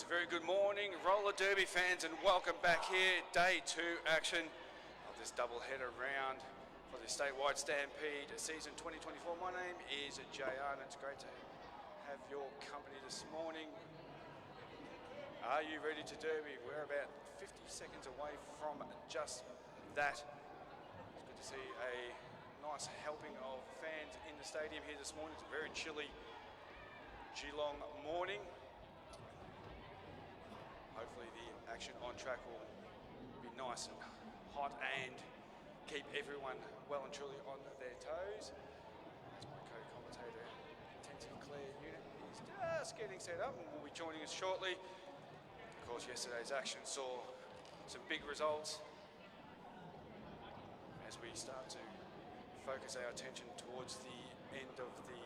a very good morning, roller derby fans, and welcome back here, day 2 action of this double-header round for the statewide Stampede season 2024. My name is JR, and it's great to have your company this morning. Are you ready to derby? We're about 50 seconds away from just that. It's good to see a nice helping of fans in the stadium here this morning. It's a very chilly Geelong morning. Hopefully the action on track will be nice and hot and keep everyone well and truly on their toes. As my co-commentator, Intensive Claire Unit, is just getting set up and will be joining us shortly. Of course, yesterday's action saw some big results as we start to focus our attention towards the end of the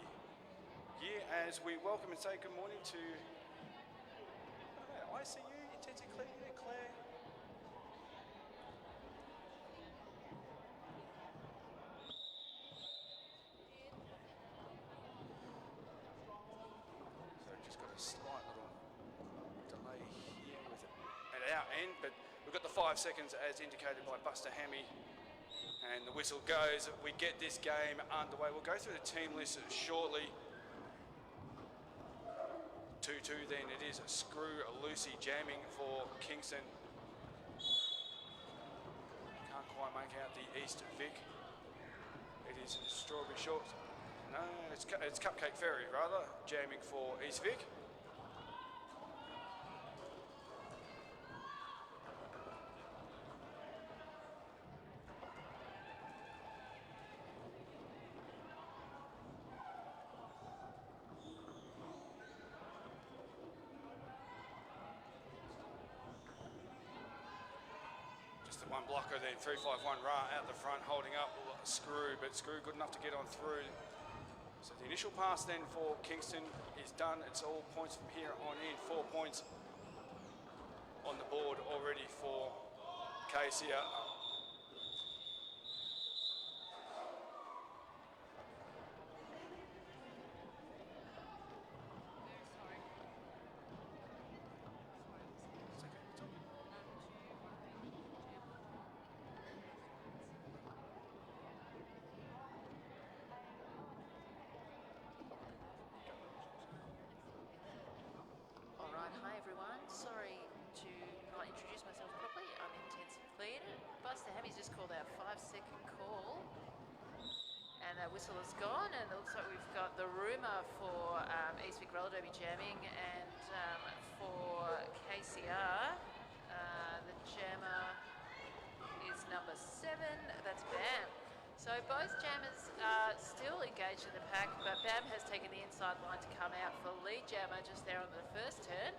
year, as we welcome and say good morning to ICU, Intensive Claire Unit, Claire. So just got a slight little delay here with it at our end, but we've got the 5 seconds as indicated by Buster Hammy, and the whistle goes. We get this game underway. We'll go through the team list shortly. 2-2 then it is. Screw Lucy jamming for Kingston. Can't quite make out the East Vic. It is Strawberry Shorts. No, it's Cupcake Ferry rather, jamming for East Vic. One blocker, then 3-5-1 Ra out the front, holding up Screw, but Screw good enough to get on through. So the initial pass then for Kingston is done. It's all points from here on in. 4 points on the board already for KCR. Sorry to not introduce myself properly. I'm Intensive Claire. Buster Hammy's just called our 5-second call, and that whistle is gone. And it looks like we've got the rumour for East Vic Roller Derby jamming, and for KCR, the jammer is number 7. That's Bam. So both jammers are still engaged in the pack, but Bam has taken the inside line to come out for lead jammer just there on the first turn.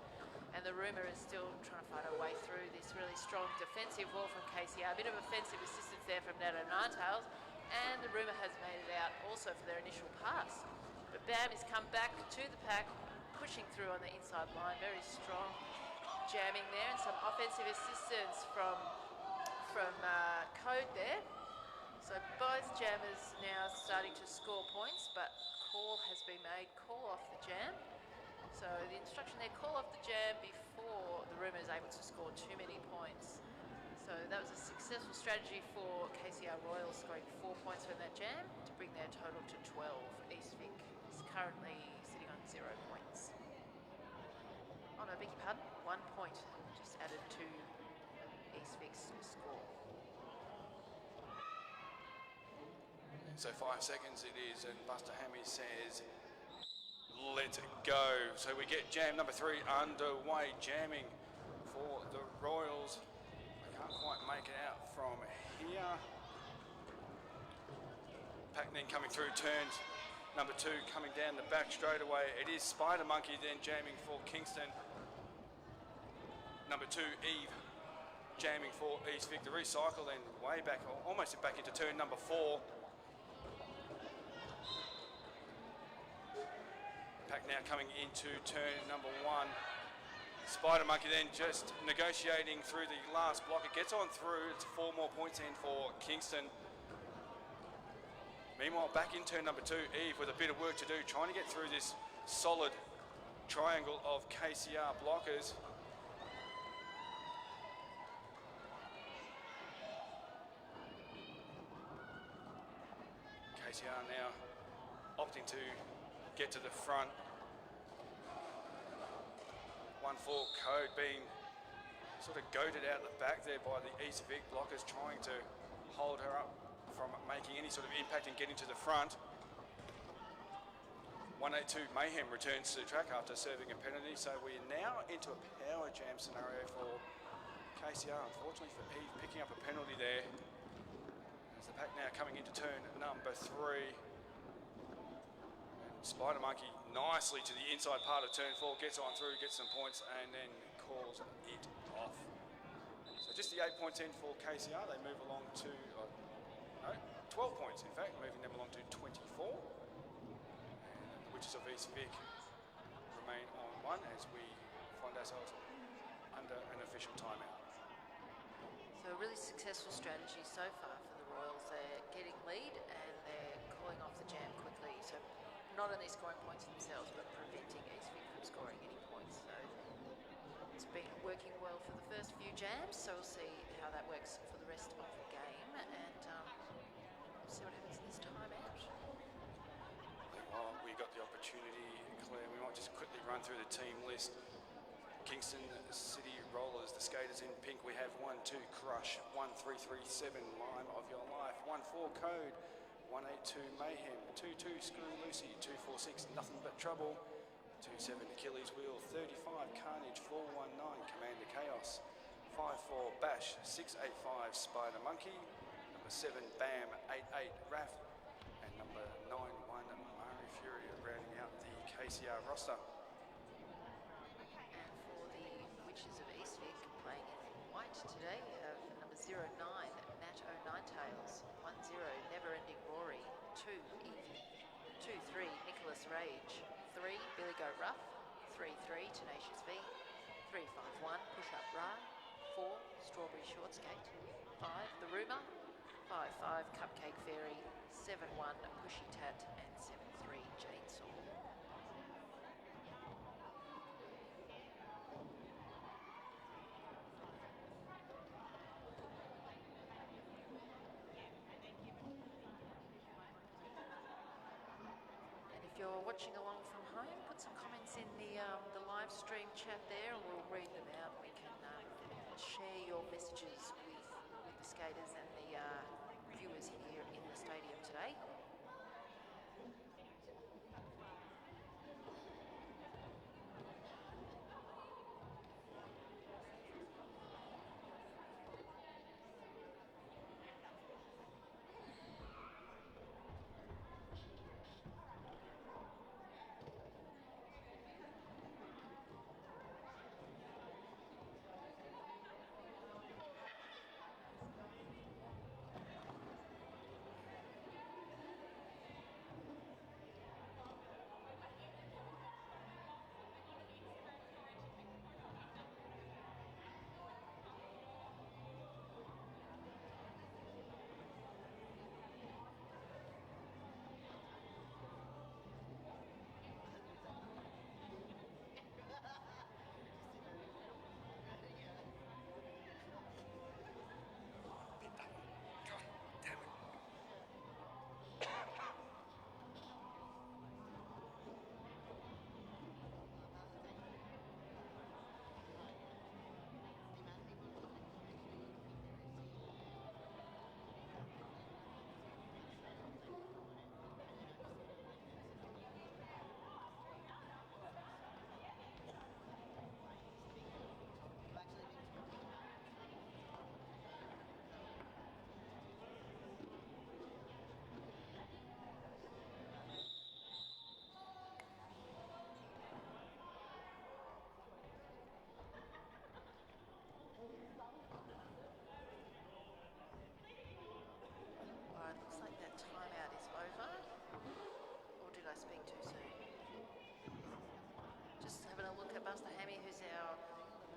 And the rumour is still trying to find her way through this really strong defensive wall from KCR. A bit of offensive assistance there from Nano Ninetails. And the rumour has made it out also for their initial pass. But Bam has come back to the pack, pushing through on the inside line. Very strong jamming there, and some offensive assistance from Code there. So both jammers now starting to score points, but call has been made. Call off the jam. So the instruction there, call off the jam before the rumour is able to score too many points. So that was a successful strategy for KCR Royals, scoring 4 points from that jam to bring their total to 12. East Vic is currently sitting on 0 points. Oh no, beg your pardon, 1 point just added to East Vic's score. So 5 seconds it is, and Buster Hammy says, let's go. So we get jam number 3 underway, jamming for the Royals. I can't quite make it out from here. Pack then coming through, turns number 2 coming down the back straight away. It is Spider Monkey then jamming for Kingston. Number 2, Eve, jamming for East Vic. The recycle then way back, almost back into turn number 4. Pack now coming into turn number 1. Spider Monkey then just negotiating through the last block. It gets on through. It's 4 more points in for Kingston. Meanwhile, back in turn number 2, Eve with a bit of work to do, trying to get through this solid triangle of KCR blockers. KCR now opting to get to the front. 1-4 Code being sort of goaded out the back there by the East Vic blockers, trying to hold her up from making any sort of impact and getting to the front. 182 Mayhem returns to the track after serving a penalty, so we're now into a power jam scenario for KCR. Unfortunately for Eve, picking up a penalty there. As the pack now coming into turn number 3. And Spider Monkey nicely to the inside part of turn 4, gets on through, gets some points, and then calls it off. So just the 8 points in for KCR. They move along to, 12 points in fact, moving them along to 24. Witches of East Vic remain on 1 as we find ourselves under an official timeout. So a really successful strategy so far for the Royals. They're getting lead and they're calling off the jam quickly. So not only scoring points themselves, but preventing East Vic from scoring any points. So it's been working well for the first few jams. So we'll see how that works for the rest of the game, and see what happens in this timeout. Well, we got the opportunity, Claire. We might just quickly run through the team list. Kingston City Rollers, the skaters in pink. We have 1-2 Crush, 1-3-3-7 Lime of Your Life, 1-4 Code, 182 Mayhem, 2-2 Screw Lucy, 246 Nothing But Trouble, 2-7 Achilles Wheel, 35 Carnage, 419 Commander Chaos, 5-4 Bash, 685 Spider Monkey, number 7 Bam, 88 Raph, and number 91 Mari Fury, rounding out the KCR roster. And for the Witches of East Vic, playing in white today, we have number 09 Natto Ninetails, 10 Never Ending Rory, 2 Evie, 2-3 Nicholas Rage, 3 Billy Go Rough, 3-3 Tenacious V, 3-5-1 Push Up Ra, 4 Strawberry Short Skate, 5 The Rumour, 5-5 Cupcake Fairy, 7-1 Pushy Tat, and 7-3 Chainsaw. And if you're watching along from home, put some comments in the live stream chat there, and we'll read them out. We can share your messages with the skaters and the viewers here in the stadium today.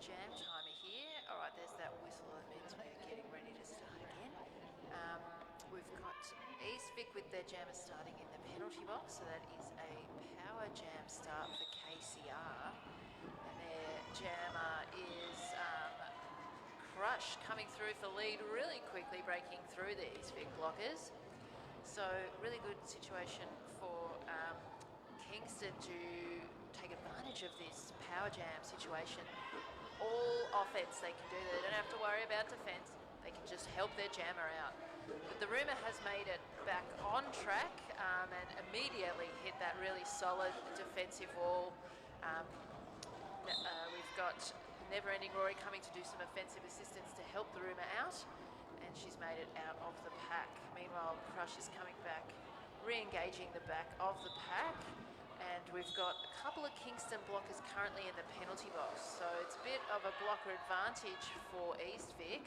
Jam timer here. All right, there's that whistle. That means we're getting ready to start again. We've got East Vic with their jammer starting in the penalty box, so that is a power jam start for KCR. And their jammer is Crush coming through for lead really quickly, breaking through the East Vic blockers. So really good situation for Kingston to take advantage of this power jam situation. All offense they can do. They don't have to worry about defense. They can just help their jammer out. But the Rumour has made it back on track and immediately hit that really solid defensive wall. We've got Never Ending Rory coming to do some offensive assistance to help the Rumour out, and she's made it out of the pack. Meanwhile, Crush is coming back, re-engaging the back of the pack, and we've got a couple of Kingston blockers currently in the penalty box, so it's a bit of a blocker advantage for East Vic,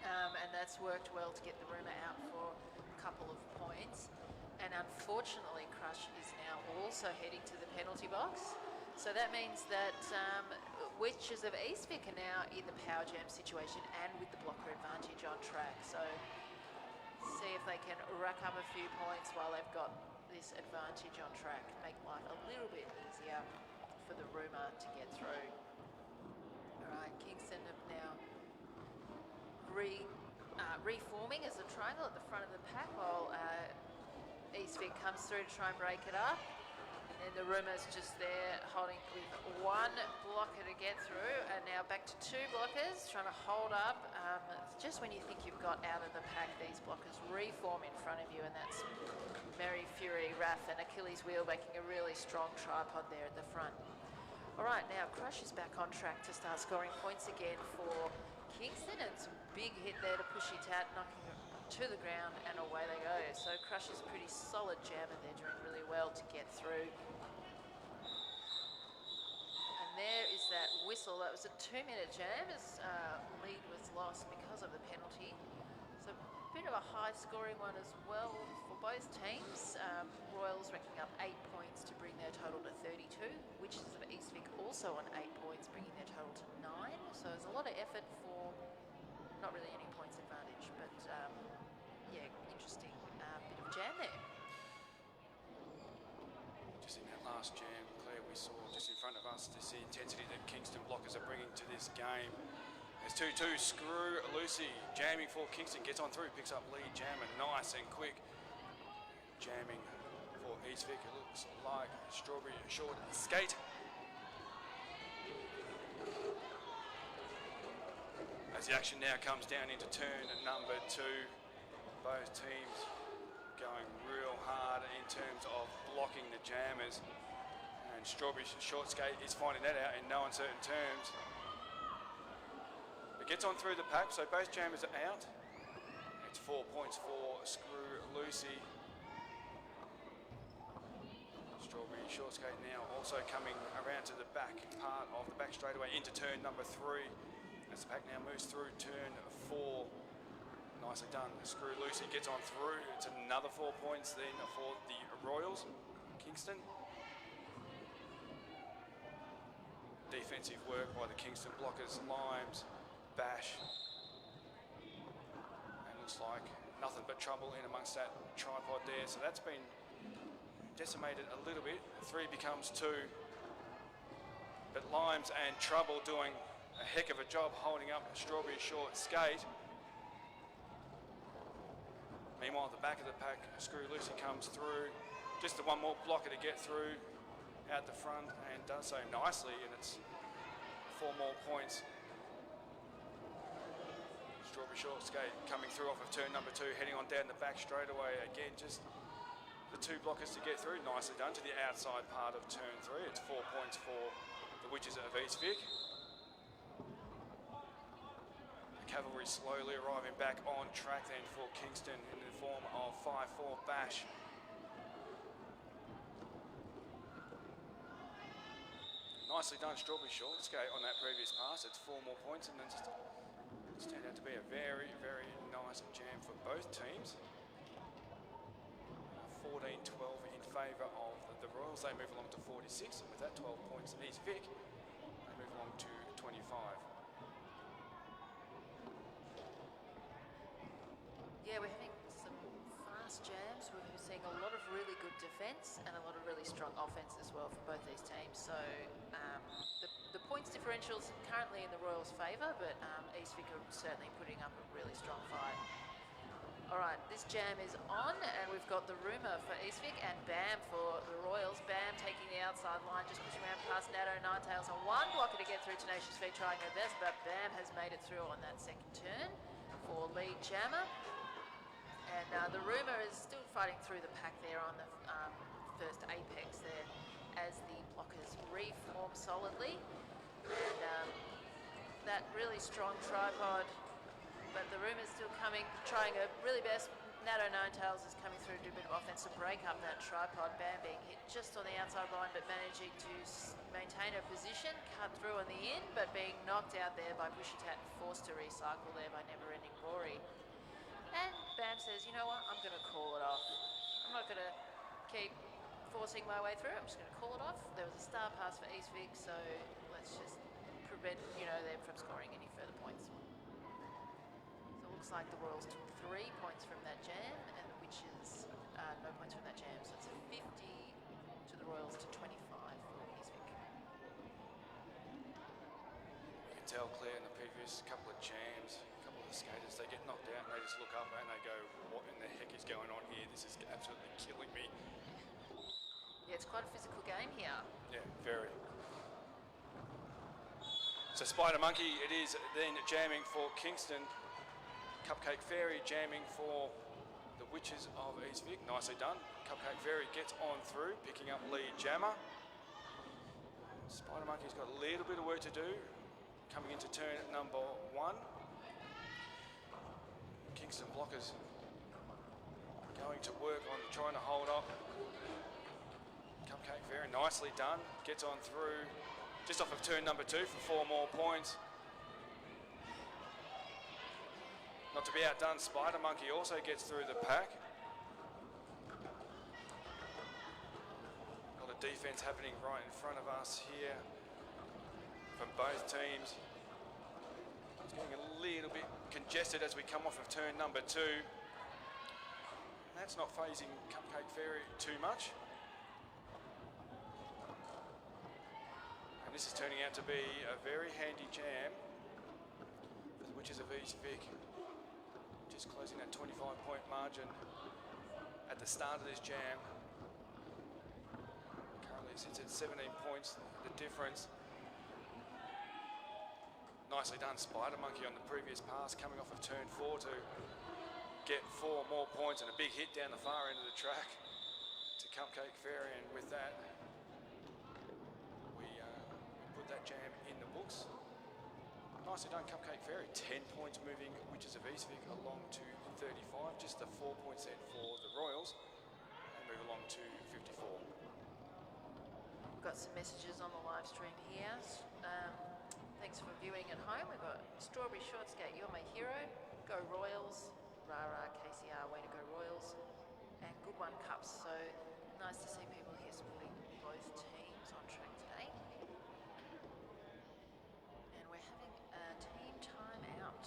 and that's worked well to get the Rumour out for a couple of points. And unfortunately, Crush is now also heading to the penalty box, so that means that Witches of East Vic are now in the power jam situation and with the blocker advantage on track. So see if they can rack up a few points while they've got this advantage on track, make life a little bit easier for the Rumour to get through. All right, Kingston have now reforming as a triangle at the front of the pack while East Vic comes through to try and break it up. And the Rumour's just there holding with one blocker to get through, and now back to two blockers trying to hold up. Just when you think you've got out of the pack, these blockers reform in front of you, and that's Mary, Fury, Raph and Achilles Wheel making a really strong tripod there at the front. All right, now Crush is back on track to start scoring points again for Kingston, and some big hit there to Pushy Tat, knocking it to the ground, and away they go. So Crush is a pretty solid jammer. They're doing really well to get through. And there is that whistle. That was a 2-minute jam as lead was lost because of the penalty. So a bit of a high-scoring one as well for both teams. Royals racking up 8 points to bring their total to 32. Witches of East Vic also on 8 points, bringing their total to 9. So there's a lot of effort for not really any points advantage, but yeah, interesting bit of jam there. Just in that last jam, Claire, we saw just in front of us just the intensity that Kingston blockers are bringing to this game. There's 2-2, Screw Lucy jamming for Kingston, gets on through, picks up lead jammer, nice and quick. Jamming for East Vic, it looks like Strawberry Short Skate. As the action now comes down into turn number 2, both teams going real hard in terms of blocking the jammers, and Strawberry Short Skate is finding that out in no uncertain terms. It gets on through the pack, so both jammers are out. It's 4 points for Screw Lucy. Strawberry Short Skate now also coming around to the back part of the back straightaway into turn number 3. As the pack now moves through turn 4. Nicely done. Screw Lucy gets on through. It's another 4 points then for the Royals. Kingston. Defensive work by the Kingston blockers. Limes, Bash. And looks like nothing but trouble in amongst that tripod there. So that's been decimated a little bit. 3 becomes 2. But Limes and Trouble doing a heck of a job holding up Strawberry Short Skate. Meanwhile, at the back of the pack, Screw Lucy comes through. Just the one more blocker to get through out the front, and does so nicely, and it's 4 more points. Strawberry Short Skate coming through off of turn number 2, heading on down the back straight away. Again, just the 2 blockers to get through. Nicely done to the outside part of turn 3. It's 4 points for the Witches of East Vic. Cavalry slowly arriving back on track then for Kingston in the form of 5-4 Bash. Nicely done Strawberry Short Skate on that previous pass. It's 4 more points, and then it's turned out to be a very, very nice jam for both teams. 14-12 in favour of the Royals. They move along to 46, and with that 12 points in East Vic, they move along to 25. Yeah, we're having some fast jams. We're seeing a lot of really good defence and a lot of really strong offence as well for both these teams. So the points differential's currently in the Royals' favour, but East Vic are certainly putting up a really strong fight. All right, this jam is on, and we've got the Rumour for Eastvic and Bam for the Royals. Bam taking the outside line, just pushing around past Natto, Ninetails on one blocker to get through. Tenacious Feet trying her best, but Bam has made it through on that second turn for lead jammer. And the Rumour is still fighting through the pack there on the first apex there as the blockers reform solidly. And that really strong tripod, but the Rumour's still coming, trying her really best. Natto Ninetails is coming through to do a bit of offense to break up that tripod. Bam being hit just on the outside line, but managing to maintain her position, cut through on the in, but being knocked out there by Bushy Tat and forced to recycle there by Never Ending Rory. And Bam says, you know what, I'm going to call it off. I'm not going to keep forcing my way through, I'm just going to call it off. There was a star pass for Eastvic, so let's just prevent, them from scoring any further points. So it looks like the Royals took 3 points from that jam, and the Witches, no points from that jam. So it's 50 to the Royals to 25 for Eastvic. You can tell, Claire, in the previous couple of jams, a couple of the skaters, they get knocked out and they just look up and they go, what in the heck is going on here? This is absolutely killing me. Yeah, it's quite a physical game here. Yeah, very. So Spider Monkey, it is then jamming for Kingston. Cupcake Fairy jamming for the Witches of Eastvic. Nicely done. Cupcake Fairy gets on through, picking up lead jammer. Spider Monkey's got a little bit of work to do, coming into turn number 1. Kingston blockers going to work on trying to hold up. Cupcake Fairy, nicely done. Gets on through, just off of turn number 2 for 4 more points. Not to be outdone, Spider Monkey also gets through the pack. A lot of defense happening right in front of us here from both teams. It's getting a little bit congested as we come off of turn number 2. And that's not phasing Cupcake Fairy too much. And this is turning out to be a very handy jam for the Witches of Eastvic. Just closing that 25-point margin at the start of this jam. Currently sits at 17 points, the difference. Nicely done, Spider Monkey on the previous pass, coming off of turn 4 to get 4 more points and a big hit down the far end of the track to Cupcake Fairy, and with that, we put that jam in the books. Nicely done, Cupcake Fairy. 10 points moving Witches of Eastvic along to 35. Just a 4 point set for the Royals. And move along to 54. We've got some messages on the live stream here. Thanks for viewing at home. We've got Strawberry Short Skate, you're my hero. Go Royals. Rah KCR, way to go Royals. And Good One Cups. So nice to see people here supporting both teams on track today. And we're having a team time out.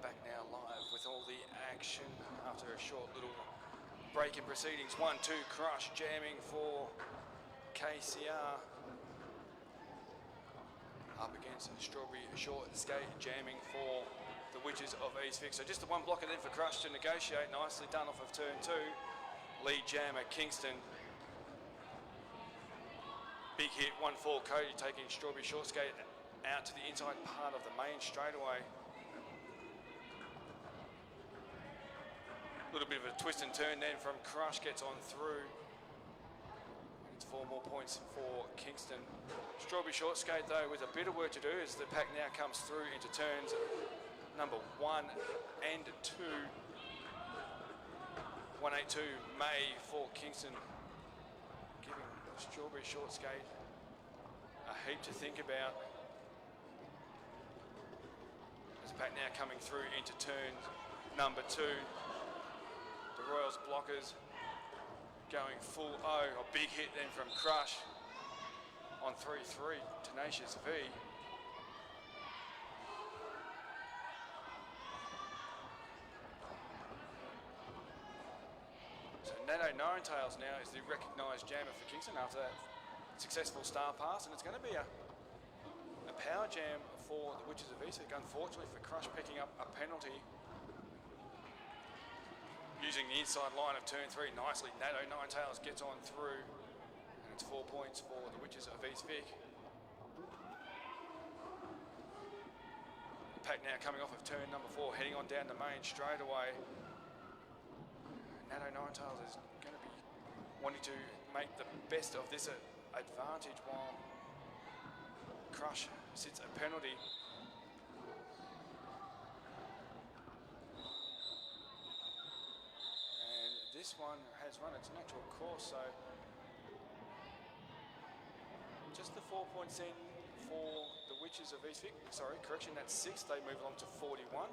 Back now live with all the action after a short little break in proceedings. 1-2 crush jamming for KCR up against Strawberry Short Skate jamming for the Witches of Eastvic. So just the one blocker then for Crush to negotiate. Nicely done off of turn 2. Lead jammer Kingston Big hit, 1-4 Cody taking Strawberry Short Skate out to the inside part of the main straightaway. A little bit of a twist and turn then from Crush, gets on through. It's 4 more points for Kingston. Strawberry Short Skate though with a bit of work to do as the pack now comes through into turns number 1 and 2. 182 May for Kingston, giving Strawberry Short Skate a heap to think about. As the pack now coming through into turn number 2. The Royals blockers going full O. A big hit then from Crush on 3-3. Tenacious V. So Nato Ninetails now is the recognised jammer for Kingston after that successful star pass, and it's going to be a power jam for the Witches of Eastwick. Unfortunately for Crush, picking up a penalty. Using the inside line of turn 3 nicely, Nato Ninetails gets on through, and it's 4 points for the Witches of East Vic. The pack now coming off of turn number 4, heading on down the main straight away. Nato Ninetails is going to be wanting to make the best of this advantage while Crush sits a penalty. This one has run its natural course, so just the 4 points in for the Witches of East Vic. Sorry, correction, that's 6. They move along to 41.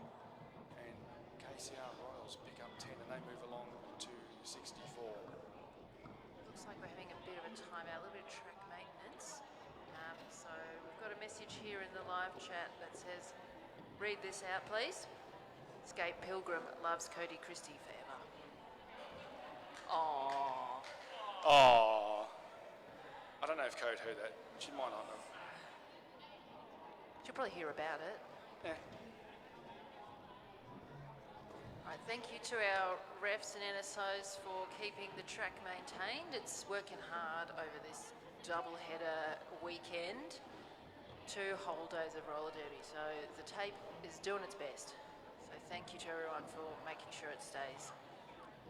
And KCR Royals pick up 10 and they move along to 64. Looks like we're having a bit of a timeout, a little bit of track maintenance. So we've got a message here in the live chat that says, read this out please. Skate Pilgrim loves Cody Christie forever. Aww. Aww. I don't know if Code heard that. She might not have. She'll probably hear about it. Yeah. All right, thank you to our refs and NSOs for keeping the track maintained. It's working hard over this double-header weekend. 2 whole days of roller derby, so the tape is doing its best. So thank you to everyone for making sure it stays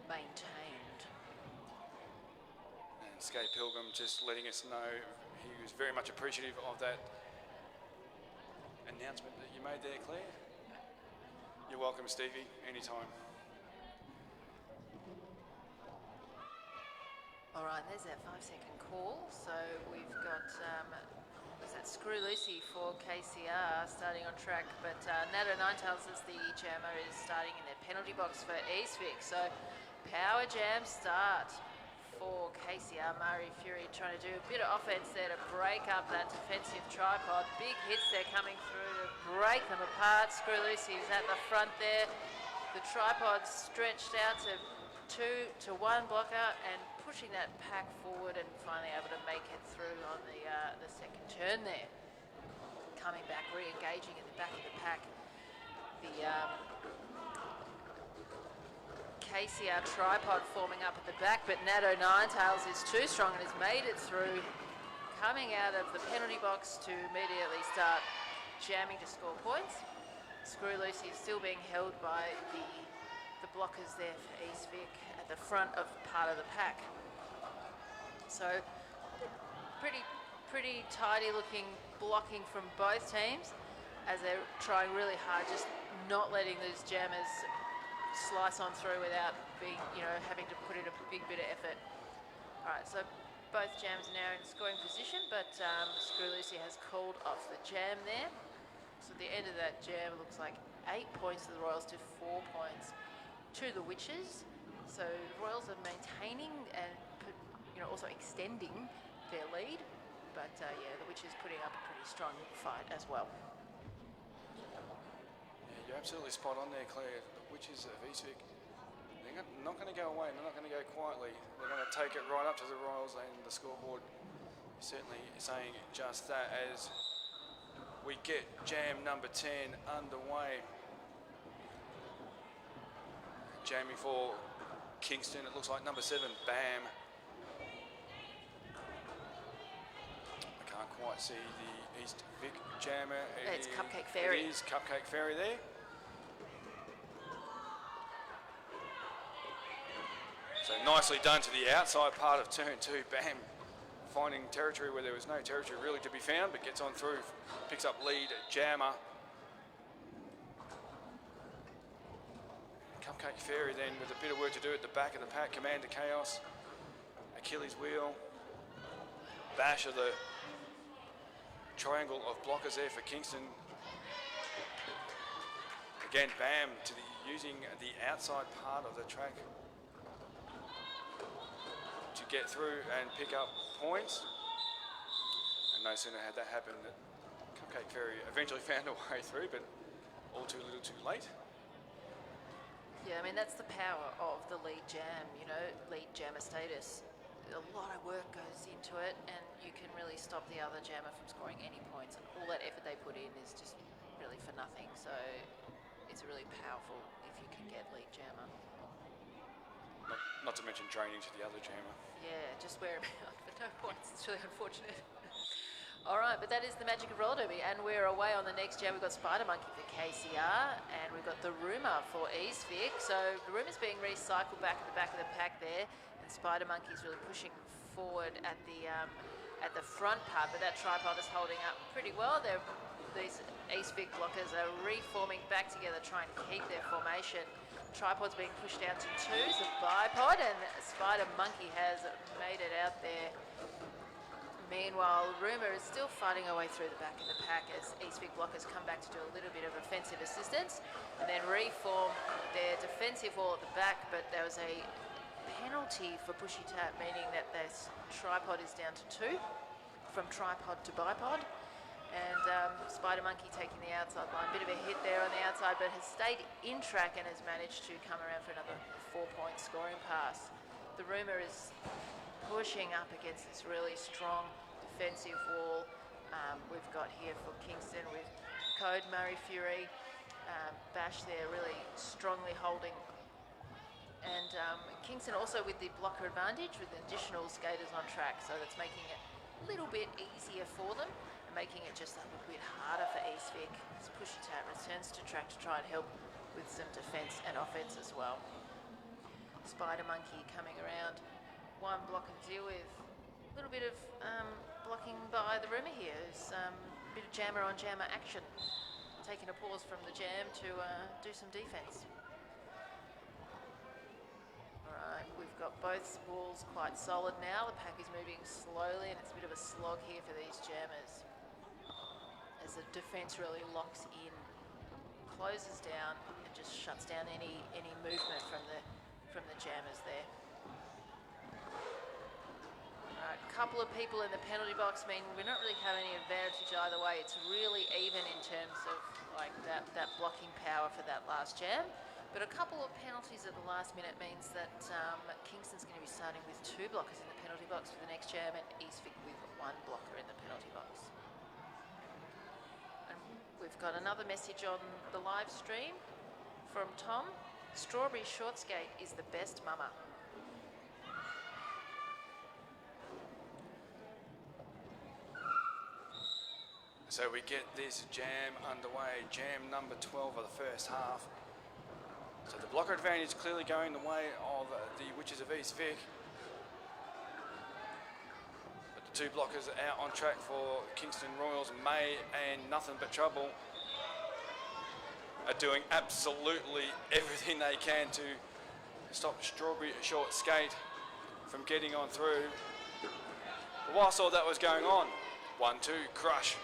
maintained. And Skate Pilgrim just letting us know he was very much appreciative of that announcement that you made there, Claire. You're welcome, Stevie, anytime. All right, there's that 5-second call. So we've got is that Screw Lucy for KCR starting on track, but Nato Ninetails as the jammer is starting in their penalty box for Eastwick. So power jam start for KCR. Murray Fury trying to do a bit of offense there to break up that defensive tripod. Big hits there coming through to break them apart. Screw Lucy is at the front there. The tripod stretched out to 2 to 1 blocker and pushing that pack forward and finally able to make it through on the second turn there. Coming back, re-engaging at the back of the pack. The KCR tripod forming up at the back, but Nato Ninetails is too strong and has made it through. Coming out of the penalty box to immediately start jamming to score points. Screw Lucy is still being held by the blockers there for East Vic at the front of part of the pack. So pretty tidy looking blocking from both teams as they're trying really hard, just not letting these jammers slice on through without being, having to put in a big bit of effort. All right, so both jams are now in scoring position, but Screw Lucy has called off the jam there. So at the end of that jam, it looks like 8 points to the Royals to 4 points to the Witches. So the Royals are maintaining and also extending their lead, but the Witches putting up a pretty strong fight as well. Yeah, you're absolutely spot on there, Claire. The Witches of Eastwick, they're not going to go away. They're not going to go quietly. They're going to take it right up to the Royals, and the scoreboard is certainly saying just that as we get jam number 10 underway. Jamming for Kingston, it looks like number 7, Bam. Can't quite see the East Vic jammer. It's Cupcake Fairy. It is Cupcake Fairy there. So nicely done to the outside part of turn 2. Bam. Finding territory where there was no territory really to be found, but gets on through, picks up lead jammer. Cupcake Fairy then with a bit of work to do at the back of the pack. Commander Chaos, Achilles Wheel, bash of the triangle of blockers there for Kingston. Again, Bam to using the outside part of the track to get through and pick up points. And no sooner had that happen that Cupcake Fairy eventually found a way through, but all too little too late. Yeah, I mean, that's the power of the lead jam, you know, lead jammer status. A lot of work goes into it, and you can really stop the other jammer from scoring any points, and all that effort they put in is just really for nothing. So it's really powerful if you can get lead jammer. Not to mention training to the other jammer. Yeah, just wear them out for no points. It's really unfortunate. All right, but that is the magic of roller derby, and we're away on the next jam. We've got Spider Monkey for KCR, and we've got the Rumour for East Vic. So the Rumour's being recycled back at the back of the pack there, and Spider Monkey's really pushing forward at the front part, but that tripod is holding up pretty well. These East Vic blockers are reforming back together, trying to keep their formation. Tripod's being pushed down to 2s, a bipod, and Spider Monkey has made it out there. Meanwhile, Rumour is still fighting her way through the back of the pack as East Vic blockers come back to do a little bit of offensive assistance and then reform their defensive wall at the back, but there was a penalty for pushy tap, meaning that this tripod is down to 2, from tripod to bipod. And Spider Monkey taking the outside line. Bit of a hit there on the outside, but has stayed in track and has managed to come around for another 4-point scoring pass. The Rumour is pushing up against this really strong defensive wall. We've got here for Kingston with Code, Murray Fury, Bash there really strongly holding. And Kingston also with the blocker advantage with additional skaters on track, so that's making it a little bit easier for them. Making it just a little bit harder for East Vic as Pushy Tat returns to track to try and help with some defence and offence as well. Spider Monkey coming around, one block to deal with. A little bit of blocking by the Rumour here. There's a bit of jammer on jammer action. Taking a pause from the jam to do some defence. Alright, we've got both walls quite solid now. The pack is moving slowly and it's a bit of a slog here for these jammers. As the defence really locks in, closes down and just shuts down any movement from the jammers there. Alright, a couple of people in the penalty box mean we don't really have any advantage either way. It's really even in terms of like that blocking power for that last jam. But a couple of penalties at the last minute means that Kingston's going to be starting with 2 blockers in the penalty box for the next jam and East Vic with 1 blocker in the penalty box. And we've got another message on the live stream from Tom. Strawberry short skate is the best mama. So we get this jam underway, jam number 12 of the first half. So the blocker advantage clearly going the way of the Witches of East Vic. But the 2 blockers are out on track for Kingston Royals. May and Nothing But Trouble are doing absolutely everything they can to stop Strawberry Short Skate from getting on through. But whilst all that was going on, 1-2, Crush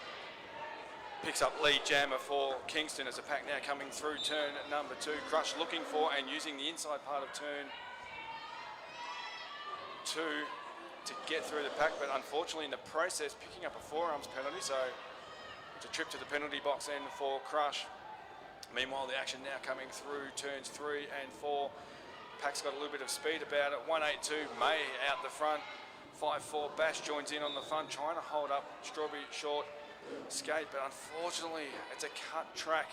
picks up lead jammer for Kingston as the pack now coming through turn number 2. Crush looking for and using the inside part of turn 2 to get through the pack, but unfortunately in the process picking up a forearms penalty, so it's a trip to the penalty box then for Crush. Meanwhile, the action now coming through turns 3 and 4. Pack's got a little bit of speed about it. 182 May out the front. 5-4 Bash joins in on the front, trying to hold up Strawberry Short Skate, but unfortunately it's a cut track,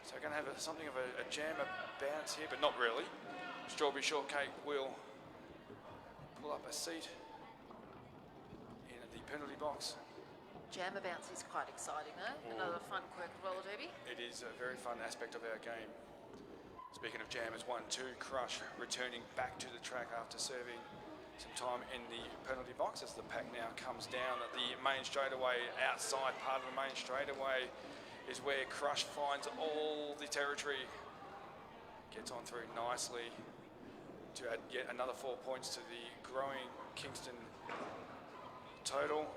so we're going to have something of a jammer bounce here, but not really. Strawberry Shortcake will pull up a seat in the penalty box. Jammer bounce is quite exciting though. Another fun quirk of roller derby. It is a very fun aspect of our game. Speaking of jammers, 1-2, Crush returning back to the track after serving some time in the penalty box as the pack now comes down at the main straightaway. Outside part of the main straightaway is where Crush finds all the territory. Gets on through nicely to add yet another 4 points to the growing Kingston total.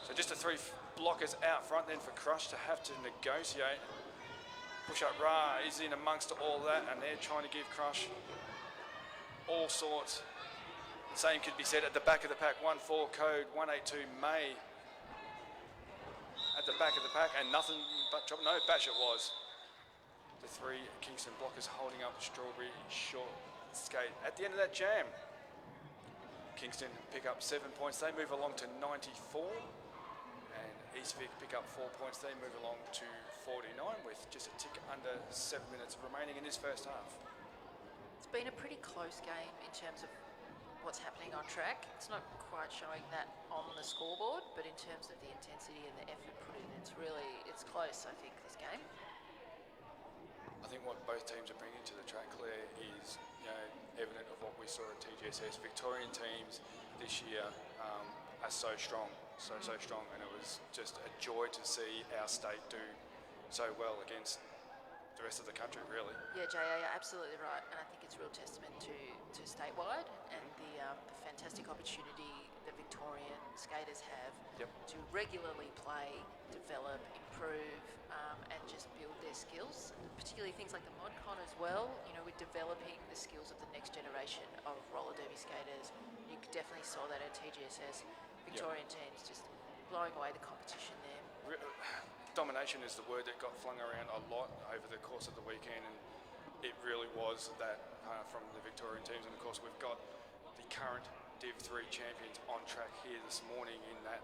So just the three blockers out front then for Crush to have to negotiate. Push up Ra is in amongst all that, and they're trying to give Crush all sorts. The same could be said at the back of the pack. 1-4 code, 182 May at the back of the pack, and nothing but drop. No, Bash it was. The three Kingston blockers holding up the Strawberry short skate. At the end of that jam, Kingston pick up 7 points. They move along to 94. And East Vic pick up 4 points. They move along to 49 with just a tick under 7 minutes remaining in this first half. It's been a pretty close game in terms of what's happening on track. It's not quite showing that on the scoreboard, but in terms of the intensity and the effort put in, it's close, I think, this game. I think what both teams are bringing to the track, Claire, is evident of what we saw at TGSS. Victorian teams this year are so strong, so strong, and it was just a joy to see our state do so well against the rest of the country, really. Yeah, Jay, you're absolutely right, and I think it's a real testament to statewide and the fantastic opportunity that Victorian skaters have to regularly play, develop, improve, and just build their skills, particularly things like the ModCon as well. You know, we're developing the skills of the next generation of roller derby skaters. You definitely saw that at TGSS. Victorian teams just blowing away the competition there. Domination is the word that got flung around a lot over the course of the weekend, and it really was that from the Victorian teams. And of course, we've got the current Div 3 champions on track here this morning in that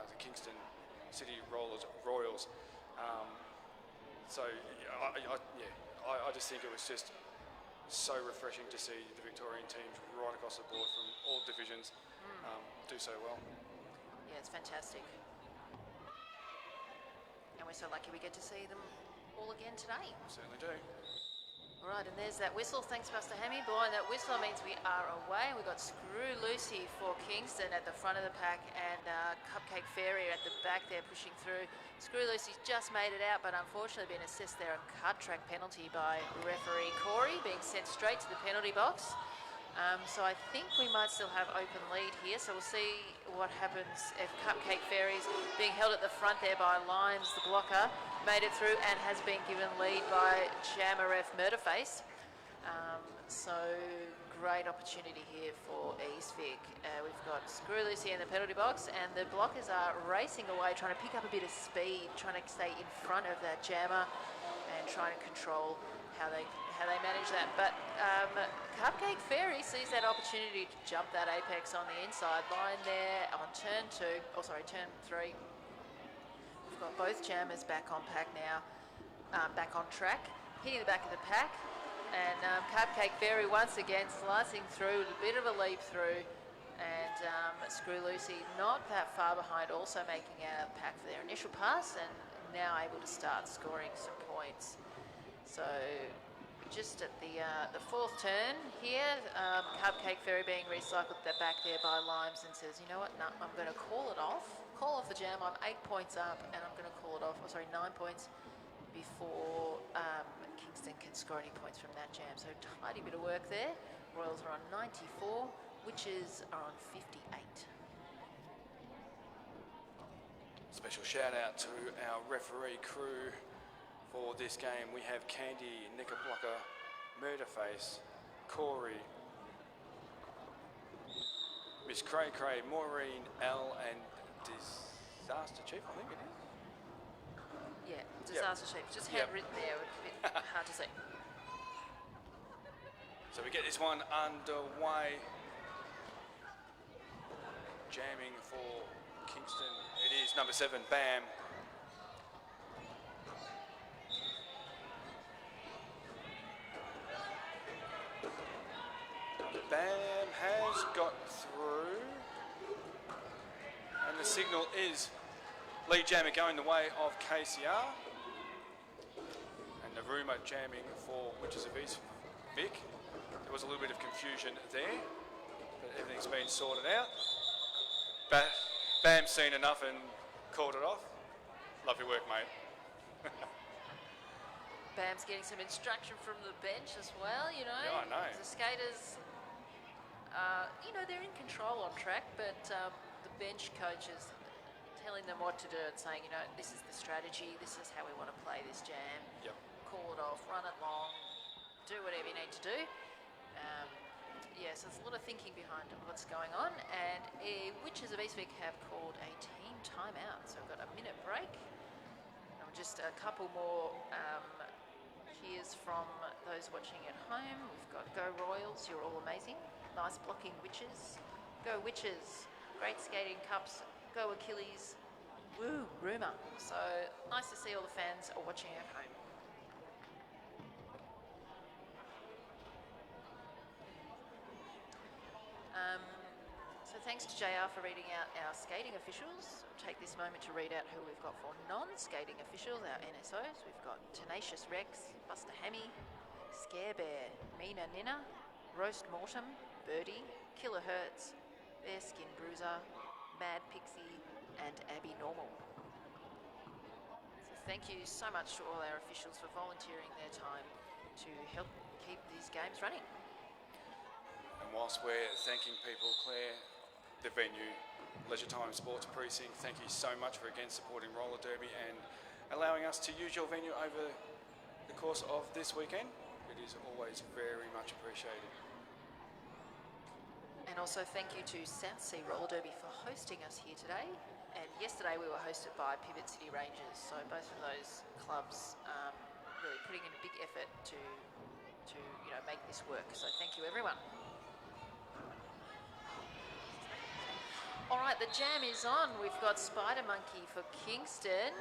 the Kingston City Royals. I just think it was just so refreshing to see the Victorian teams right across the board from all divisions do so well. Yeah, it's fantastic. And we're so lucky we get to see them all again today. We certainly do. All right, and there's that whistle. Thanks, Pastor Hammy. Blowing that whistle means we are away. We've got Screw Lucy for Kingston at the front of the pack, and Cupcake Fairy at the back there pushing through. Screw Lucy's just made it out, but unfortunately been assessed there a cut track penalty by referee Corey, being sent straight to the penalty box. So I think we might still have open lead here, so we'll see what happens if Cupcake Fairy's being held at the front there by Limes, the blocker, made it through and has been given lead by Jammer Ref Murderface. So great opportunity here for East Vic. We've got Screw Lucy in the penalty box, and the blockers are racing away, trying to pick up a bit of speed, trying to stay in front of that Jammer and trying to control how they manage that. But Cupcake Fairy sees that opportunity to jump that apex on the inside line there on turn 3. We've got both Jammers back on pack now, back on track, hitting the back of the pack, and Cupcake Fairy once again slicing through with a bit of a leap through, and Screw Lucy not that far behind, also making a pack for their initial pass, and now able to start scoring some points. So just at the fourth turn here, Cupcake Fairy being recycled back there by Limes, and says, you know what, no, I'm going to call off the jam. I'm 8 points up, and I'm going to call it off. 9 points before Kingston can score any points from that jam. So tidy bit of work there. Royals are on 94, Witches are on 58. Special shout out to our referee crew for this game. We have Candy, Knickerblocker, Murderface, Corey, Miss Cray Cray, Maureen, L, and Disaster Chief, I think it is. Yeah, Disaster Chief. Just handwritten there, a bit hard to see. So we get this one underway. Jamming for Kingston. It is number 7, Bam. Bam has got through. And the signal is lead jammer going the way of KCR. And Naruma jamming for Witches of East Vic. There was a little bit of confusion there, but everything's been sorted out. Bam's seen enough and called it off. Love your work, mate. Bam's getting some instruction from the bench as well, you know. Yeah, I know. The skaters, you know, they're in control on track, but the bench coaches telling them what to do and saying, you know, this is the strategy, this is how we want to play this jam. Yep. Call it off, run it long, do whatever you need to do. Yeah, so there's a lot of thinking behind what's going on, and Witches of Eastwick have called a team timeout, so we've got a minute break. And just a couple more cheers from those watching at home. We've got Go Royals, you're all amazing. Nice blocking Witches. Go Witches. Great skating cups. Go Achilles. Woo, rumour. So nice to see all the fans are watching at home. So thanks to JR for reading out our skating officials. I'll take this moment to read out who we've got for non-skating officials, our NSOs. We've got Tenacious Rex, Buster Hammy, Scare Bear, Mina Nina, Roast Mortem, Birdie, Killer Hertz, Bearskin Bruiser, Mad Pixie, and Abby Normal. So thank you so much to all our officials for volunteering their time to help keep these games running. And whilst we're thanking people, Claire, the venue, Leisure Time Sports Precinct, thank you so much for again supporting Roller Derby and allowing us to use your venue over the course of this weekend. It is always very much appreciated. And also thank you to South Sea Roller Derby for hosting us here today. And yesterday we were hosted by Pivot City Rangers, so both of those clubs really putting in a big effort to make this work. So thank you, everyone. All right, the jam is on. We've got Spider Monkey for Kingston,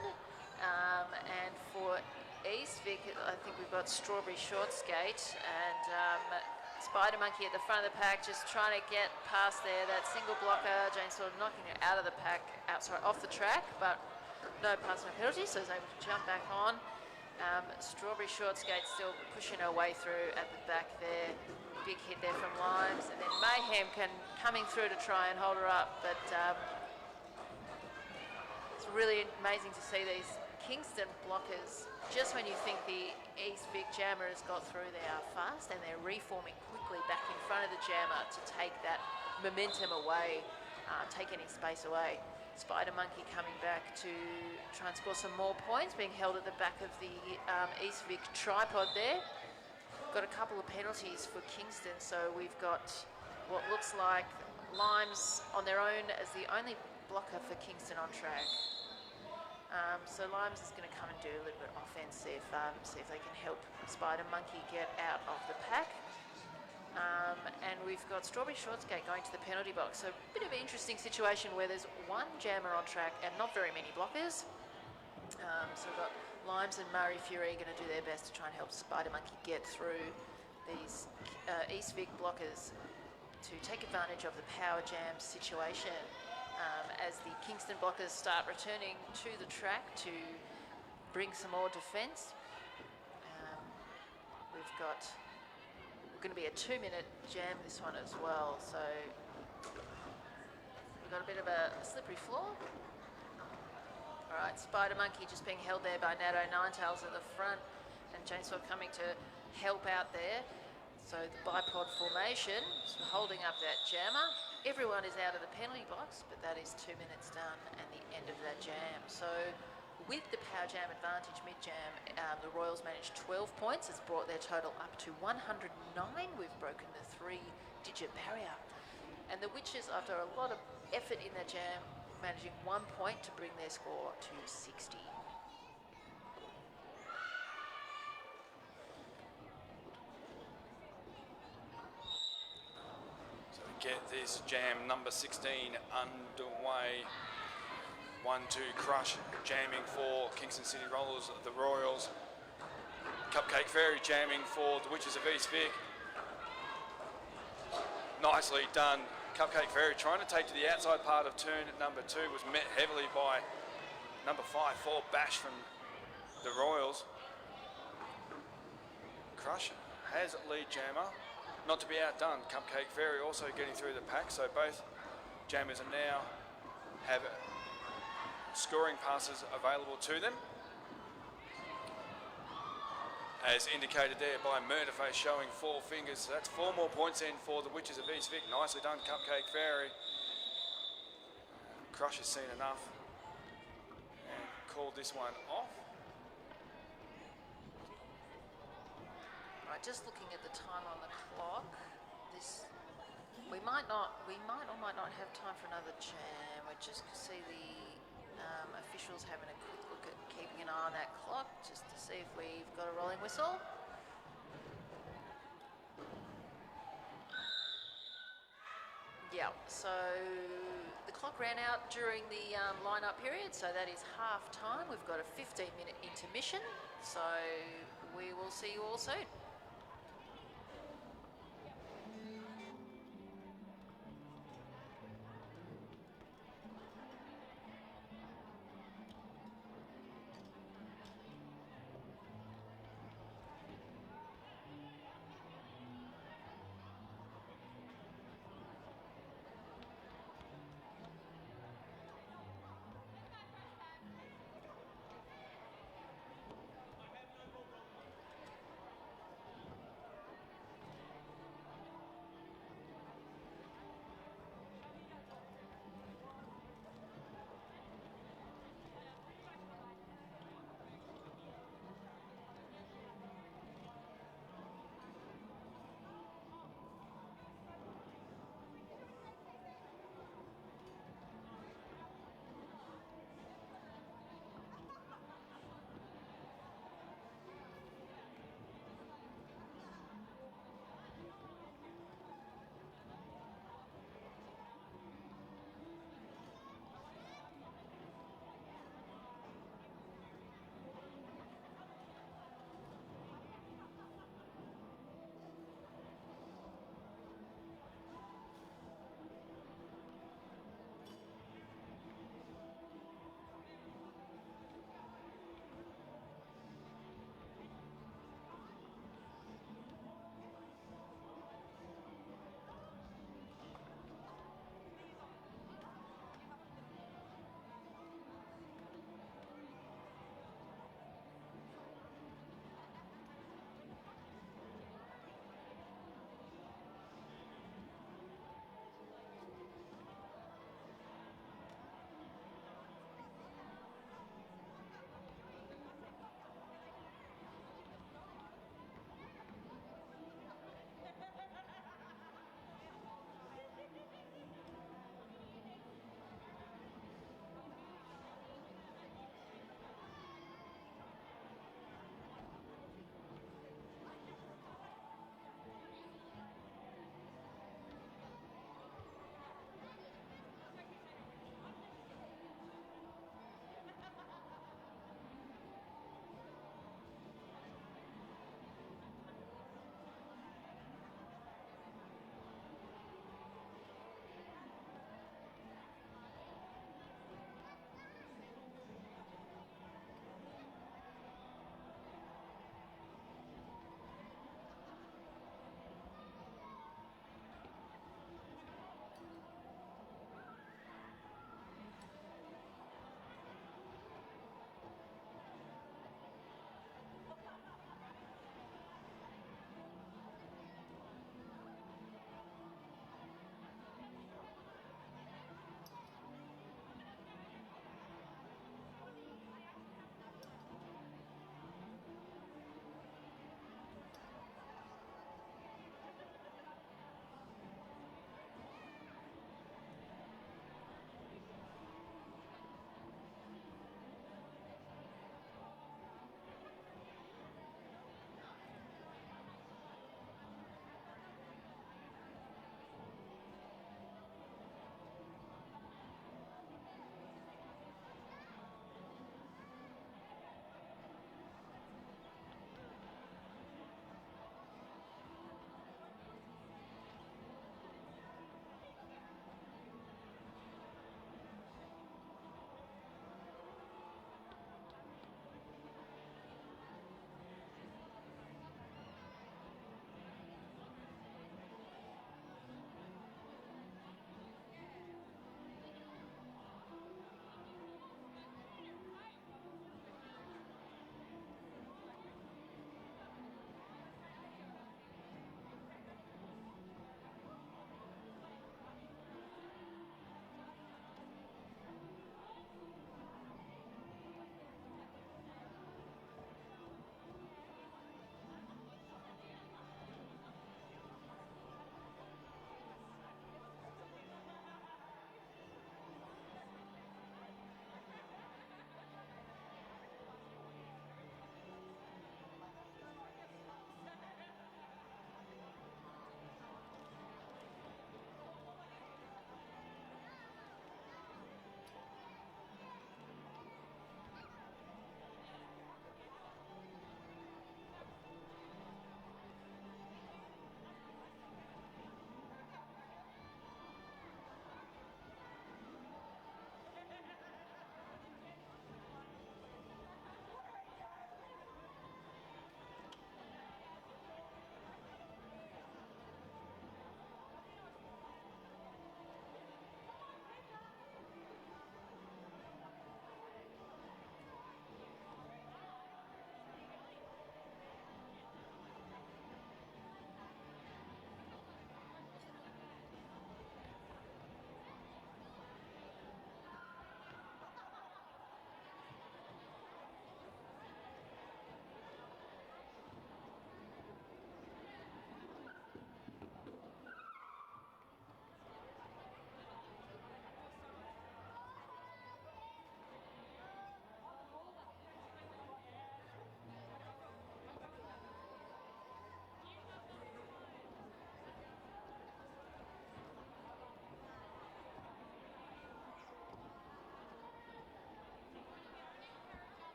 and for Eastvic, I think we've got Strawberry Short Skate, and Spider Monkey at the front of the pack, just trying to get past there. That single blocker, Jane sort of knocking it out of the pack, off the track, but no pass, no penalty, so he's able to jump back on. Strawberry Short Skate still pushing her way through at the back there. Big hit there from Limes, and then Mayhem coming through to try and hold her up, but it's really amazing to see these Kingston blockers. Just when you think the East Vic jammer has got through, they are fast and they're reforming quickly back in front of the jammer to take that momentum away, take any space away. Spider Monkey coming back to try and score some more points, being held at the back of the East Vic tripod there. Got a couple of penalties for Kingston, so we've got what looks like Limes on their own as the only blocker for Kingston on track. So Limes is going to come and do a little bit of offense, see if they can help Spider Monkey get out of the pack. And we've got Strawberry Shortskate going to the penalty box. So a bit of an interesting situation where there's one jammer on track and not very many blockers. So we've got Limes and Murray Fury going to do their best to try and help Spider Monkey get through these East Vic blockers to take advantage of the power jam situation as the Kingston blockers start returning to the track to bring some more defence. We're going to be a 2-minute jam this one as well, so we've got a bit of a slippery floor. All right, Spider Monkey just being held there by Natto Ninetails at the front, and Chainsaw coming to help out there. So the bipod formation holding up that jammer. Everyone is out of the penalty box, but that is 2 minutes done and the end of that jam. So with the power jam advantage mid-jam, the Royals managed 12 points. It's brought their total up to 109. We've broken the 3-digit barrier. And the Witches, after a lot of effort in their jam, managing 1 point to bring their score to 60. So we get this jam number 16 underway. 1-2 crush jamming for Kingston City Rollers, the Royals. Cupcake Fairy jamming for the Witches of East Vic. Nicely done. Cupcake Ferry trying to take to the outside part of turn at number 2 was met heavily by number 5-4 Bash from the Royals. Crush has lead jammer, not to be outdone. Cupcake Ferry also getting through the pack, so both jammers are now have scoring passes available to them. As indicated there by Murderface showing 4 fingers. So that's 4 more points in for the Witches of East Vic. Nicely done, Cupcake Fairy. Crush has seen enough and called this one off. Right, just looking at the time on the clock, we might or might not have time for another jam. We just see the officials having a quick look at keeping an eye on that clock just to see if we've got a rolling whistle. Yeah, so the clock ran out during the line-up period, so that is half time. We've got a 15-minute intermission, so we will see you all soon.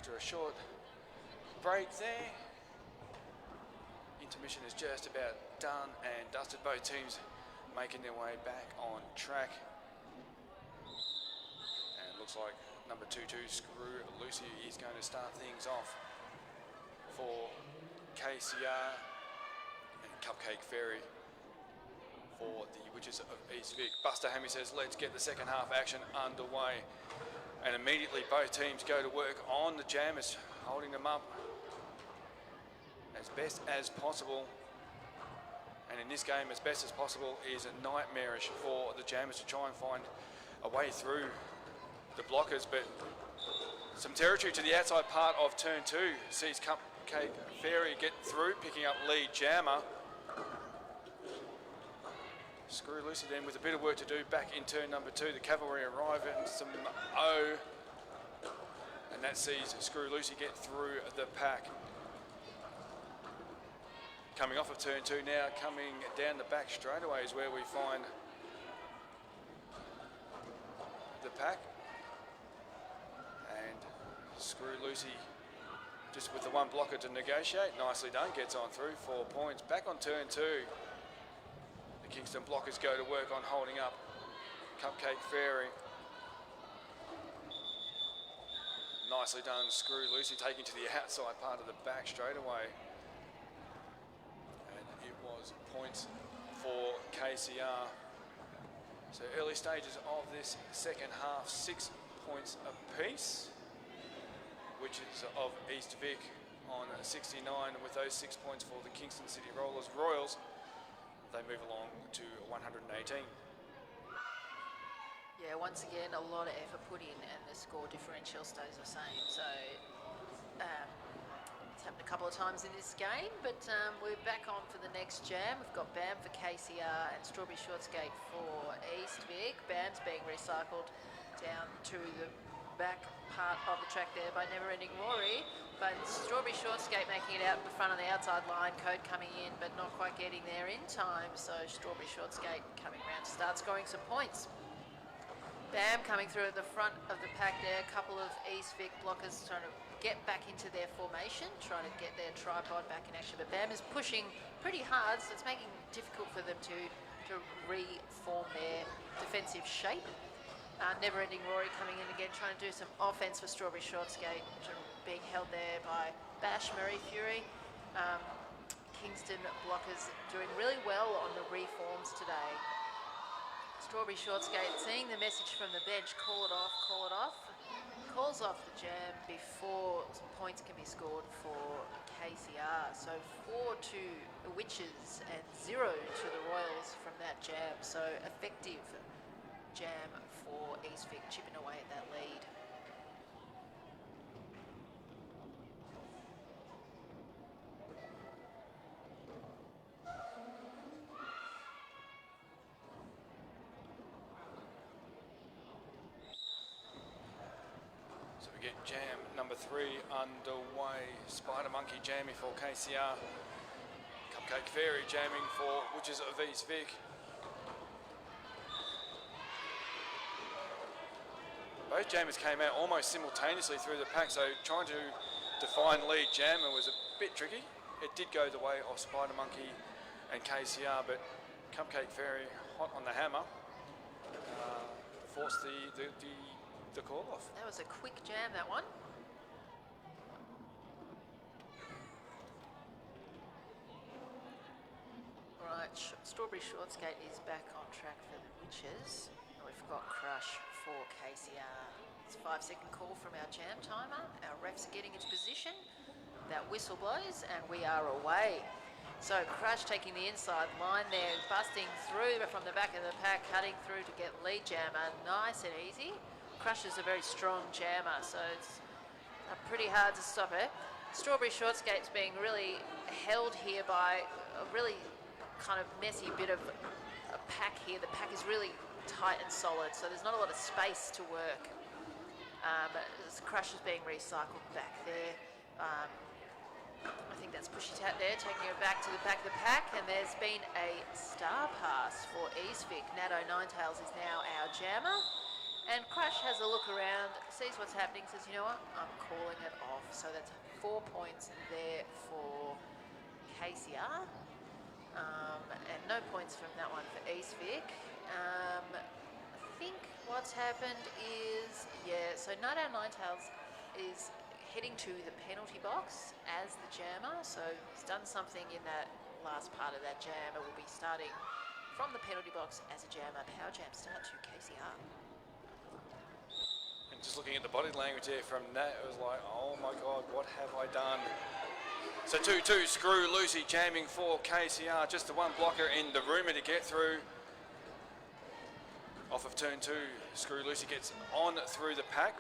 after a short break there. Intermission is just about done and dusted. Both teams making their way back on track. And it looks like number 22, Screw Lucy, is going to start things off for KCR, and Cupcake Fairy for the Witches of East Vic. Buster Hammy says, let's get the second half action underway. And immediately both teams go to work on the jammers, holding them up as best as possible. And in this game, as best as possible is nightmarish for the jammers to try and find a way through the blockers, but some territory to the outside part of turn 2 sees Cupcake Fairy get through, picking up lead jammer. Screw Lucy then with a bit of work to do back in turn number 2. The cavalry arrive and some O, and that sees Screw Lucy get through the pack. Coming off of turn 2 now, coming down the back straightaway is where we find the pack. And Screw Lucy just with the one blocker to negotiate. Nicely done, gets on through, 4 points. Back on turn 2. The Kingston blockers go to work on holding up Cupcake Fairy. Nicely done, Screw Lucy taking to the outside part of the back straight away. And it was points for KCR. So early stages of this second half, 6 points apiece. Witches of East Vic on 69 with those 6 points for the Kingston City Royals. They move along to 118. Yeah, once again, a lot of effort put in and the score differential stays the same. So it's happened a couple of times in this game, but we're back on for the next jam. We've got BAM for KCR and Strawberry Shortskate for East Vic. BAM's being recycled down to the back part of the track there by Never Ending Rory, but Strawberry Shortskate making it out the front on the outside line, Code coming in but not quite getting there in time, so Strawberry Shortskate coming around to start scoring some points. BAM coming through at the front of the pack there, a couple of East Vic blockers trying to get back into their formation, trying to get their tripod back in action, but BAM is pushing pretty hard, so it's making it difficult for them to reform their defensive shape. Never Ending Rory coming in again, trying to do some offense for Strawberry Shortskate, being held there by Bash Murray Fury. Kingston blockers doing really well on the reforms today. Strawberry Shortskate seeing the message from the bench, call it off, calls off the jam before points can be scored for KCR. So 4 to the Witches and 0 to the Royals from that jam. So effective jam for East Vic, chipping away at that lead. So we get jam number 3 underway. Spider Monkey jamming for KCR. Cupcake Fairy jamming for Witches of East Vic. Both jammers came out almost simultaneously through the pack, so trying to define lead jammer was a bit tricky. It did go the way of Spider Monkey and KCR, but Cupcake Fairy hot on the hammer forced the call off. That was a quick jam, that one. Right, Strawberry Shortskate is back on track for the Witches. We've got Crush for KCR. It's a 5-second call from our jam timer. Our refs are getting into position. That whistle blows and we are away. So Crush taking the inside line there, busting through from the back of the pack, cutting through to get lead jammer. Nice and easy. Crush is a very strong jammer, so it's pretty hard to stop it. Strawberry Shortskate's being really held here by a really kind of messy bit of a pack here. The pack is really tight and solid, so there's not a lot of space to work. Crush is being recycled back there. I think that's Pushy Tat there, taking it back to the back of the pack, and there's been a star pass for East Vic. Natto Ninetails is now our jammer. And Crush has a look around, sees what's happening, says, you know what, I'm calling it off. So that's 4 points there for KCR. And no points from that one for East Vic. I think what's happened is, so Night Owl Ninetails is heading to the penalty box as the jammer. So he's done something in that last part of that jam. It will be starting from the penalty box as a jammer. Power jam start to KCR. And just looking at the body language there from Nat, it was like, oh my God, what have I done? So 2-2, Screw Lucy jamming for KCR. Just the one blocker in the rumour to get through. Off of turn 2, Screw Lucy gets on through the pack.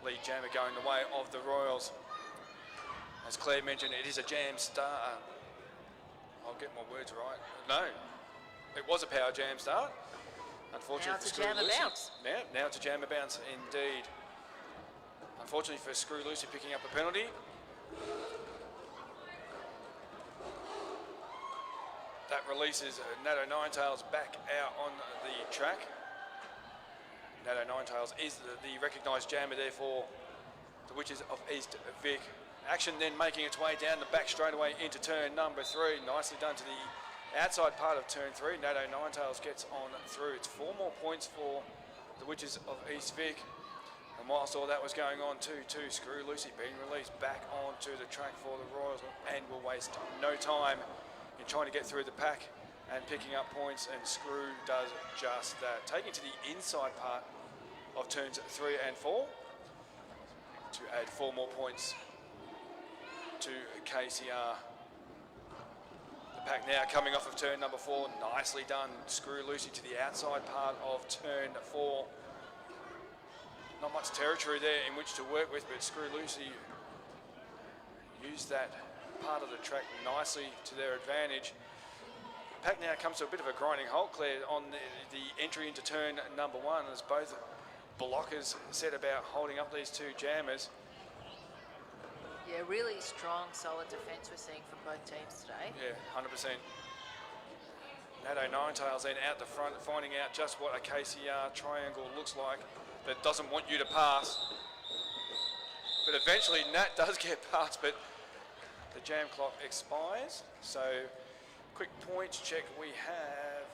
Lead jammer going the way of the Royals. As Claire mentioned, it is a jam start. I'll get my words right. No, it was a power jam start. Unfortunately, now it's a jammer bounce. Now it's a jammer bounce indeed. Unfortunately for Screw Lucy picking up a penalty. That releases Nato Ninetails back out on the track. Nato Ninetails is the recognised jammer there for the Witches of East Vic. Action then making its way down the back straightaway into turn number 3. Nicely done to the outside part of turn 3. Nato Ninetails gets on through. It's 4 more points for the Witches of East Vic. And whilst all that was going on, 2-2, Screw Lucy being released back onto the track for the Royals and will waste no time in trying to get through the pack and picking up points, and Screw does just that. Taking to the inside part of turns 3 and 4 to add 4 more points to KCR. The pack now coming off of turn number 4. Nicely done. Screw Lucy to the outside part of turn 4. Not much territory there in which to work with, but Screw Lucy used that part of the track nicely to their advantage. Pack now comes to a bit of a grinding halt, Claire, on the entry into turn number 1, as both blockers set about holding up these 2 jammers. Yeah, really strong, solid defence we're seeing from both teams today. Yeah, 100%. Nato Ninetails then out the front, finding out just what a KCR triangle looks like that doesn't want you to pass. But eventually Nat does get past, but the jam clock expires. So quick points check, we have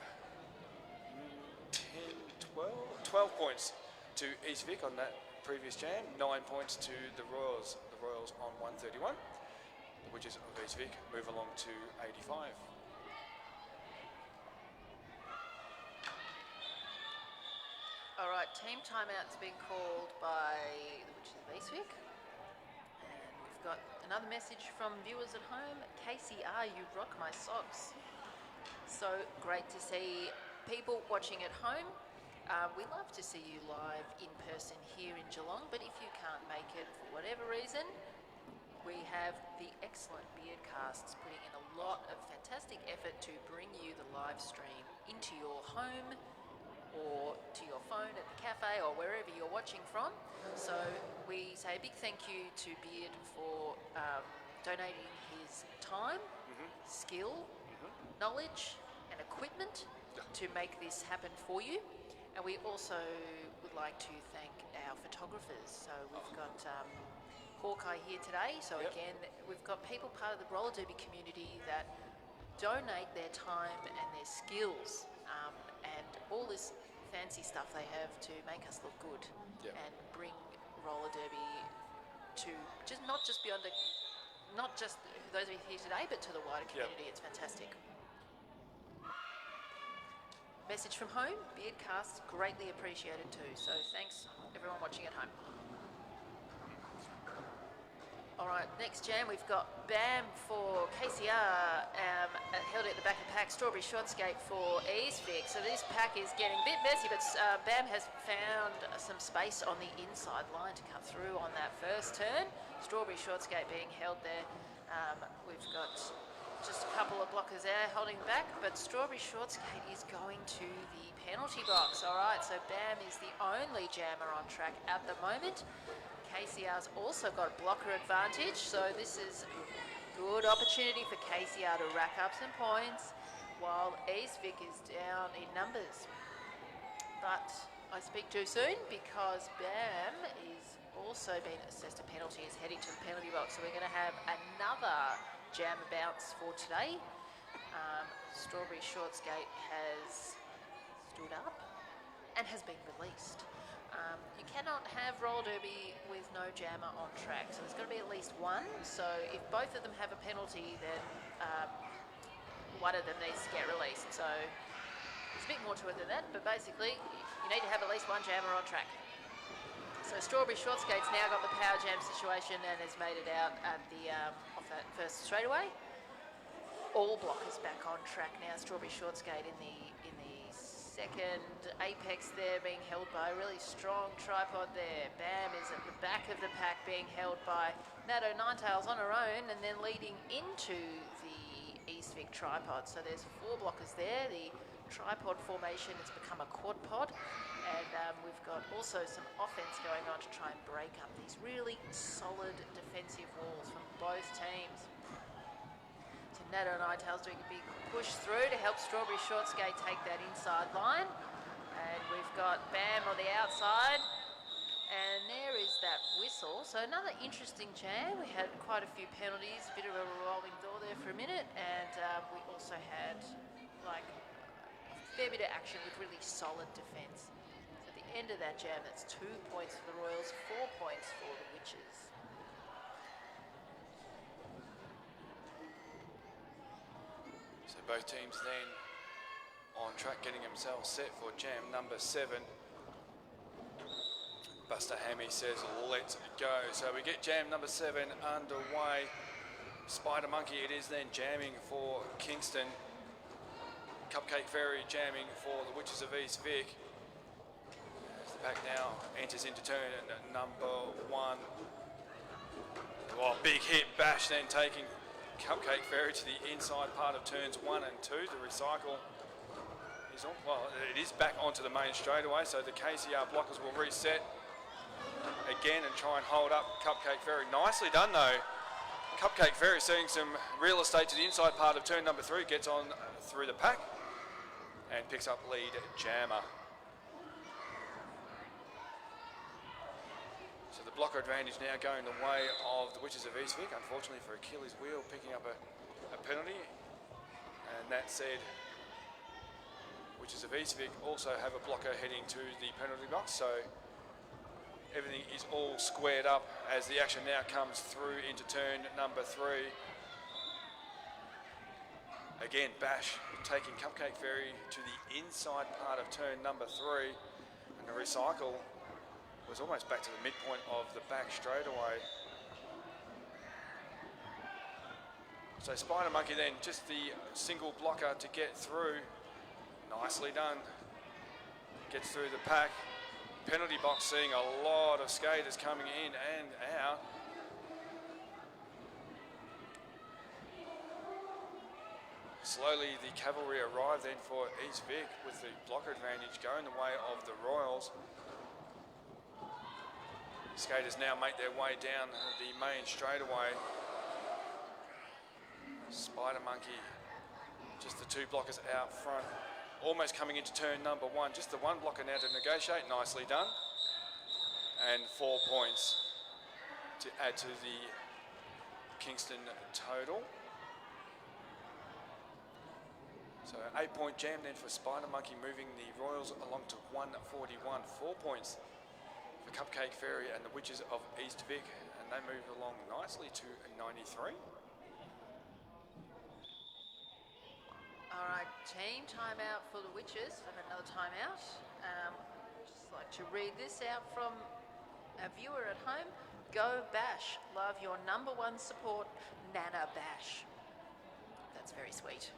12 points to East Vic on that previous jam, 9 points to the Royals. The Royals on 131, the Witches of East Vic move along to 85. All right, team timeout's been called by the Witches of East Vic. And we've got another message from viewers at home. KCR, you rock my socks. So great to see people watching at home. We love to see you live in person here in Geelong, but if you can't make it for whatever reason, we have the excellent Beardcasts putting in a lot of fantastic effort to bring you the live stream into your home or to your phone at the cafe or wherever you're watching from. So we say a big thank you to Beard for donating his time, skill, knowledge and equipment to make this happen for you. And we also would like to thank our photographers. So we've got Hawkeye here today. So again, we've got people part of the roller derby community that donate their time and their skills and all this fancy stuff they have to make us look good and bring roller derby to just not just those of you here today, but to the wider community. It's fantastic. Message from home, Beardcast, greatly appreciated too. So thanks everyone watching at home. All right, next jam we've got BAM for KCR, held at the back of the pack, Strawberry Shortskate for East Vic. So this pack is getting a bit messy, but BAM has found some space on the inside line to cut through on that first turn. Strawberry Shortskate being held there. We've got just a couple of blockers there holding back, but Strawberry Shortskate is going to the penalty box. All right, so BAM is the only jammer on track at the moment. KCR's also got a blocker advantage, so this is a good opportunity for KCR to rack up some points while East Vic is down in numbers. But I I speak too soon because Bam is also been assessed a penalty, is heading to the penalty box. So we're going to have another jam bounce for today. Strawberry Shortskate has stood up and has been released. You cannot have roller derby with no jammer on track, so there's got to be at least one. So if both of them have a penalty, then one of them needs to get released. So there's a bit more to it than that, but basically you need to have at least one jammer on track. So Strawberry Shortskate's now got the power jam situation and has made it out at the off that first straightaway. All blockers back on track now. Strawberry Shortskate in the second. Apex there being held by a really strong tripod there. Bam is at the back of the pack being held by Nato Ninetails on her own and then leading into the East Vic tripod. So there's 4 blockers there. The tripod formation has become a quad pod, and we've got also some offense going on to try and break up these really solid defensive walls from both teams. So Nato Ninetails doing a big push through to help Strawberry Shortskate take that inside line, and we've got Bam on the outside, and there is that whistle. So another interesting jam. We had quite a few penalties, a bit of a revolving door there for a minute, and we also had like a fair bit of action with really solid defence. So at the end of that jam, that's 2 points for the Royals, 4 points for the Witches. So both teams then on track, getting themselves set for jam number 7. Buster Hammy says, let's go. So we get jam number 7 underway. Spider Monkey it is then jamming for Kingston. Cupcake Ferry jamming for the Witches of East Vic. As the pack now enters into turn number 1. Oh, big hit, Bash then taking Cupcake Ferry to the inside part of turns 1 and 2. The recycle is on, well, it is back onto the main straightaway, so the KCR blockers will reset again and try and hold up Cupcake Ferry. Nicely done though. Cupcake Ferry seeing some real estate to the inside part of turn number 3, gets on through the pack and picks up lead jammer. So the blocker advantage now going the way of the Witches of East Vic, unfortunately for Achilles Wheel picking up a penalty. And that said, Witches of East Vic also have a blocker heading to the penalty box, so everything is all squared up as the action now comes through into turn number 3. Again, Bash taking Cupcake Ferry to the inside part of turn number 3, and the recycle was almost back to the midpoint of the back straightaway. So Spider Monkey then just the single blocker to get through. Nicely done. Gets through the pack. Penalty box seeing a lot of skaters coming in and out. Slowly the cavalry arrive then for East Vic with the blocker advantage going the way of the Royals. Skaters now make their way down the main straightaway. Spider Monkey, just the 2 blockers out front. Almost coming into turn number 1. Just the 1 blocker now to negotiate. Nicely done. And 4 points to add to the Kingston total. So 8-point jam then for Spider Monkey, moving the Royals along to 141. 4 points for Cupcake Ferry and the Witches of East Vic, and they move along nicely to 93. All right, team timeout for the Witches. Have another timeout. Just like to read this out from a viewer at home. Go Bash. Love your number 1 support, Nana Bash. That's very sweet.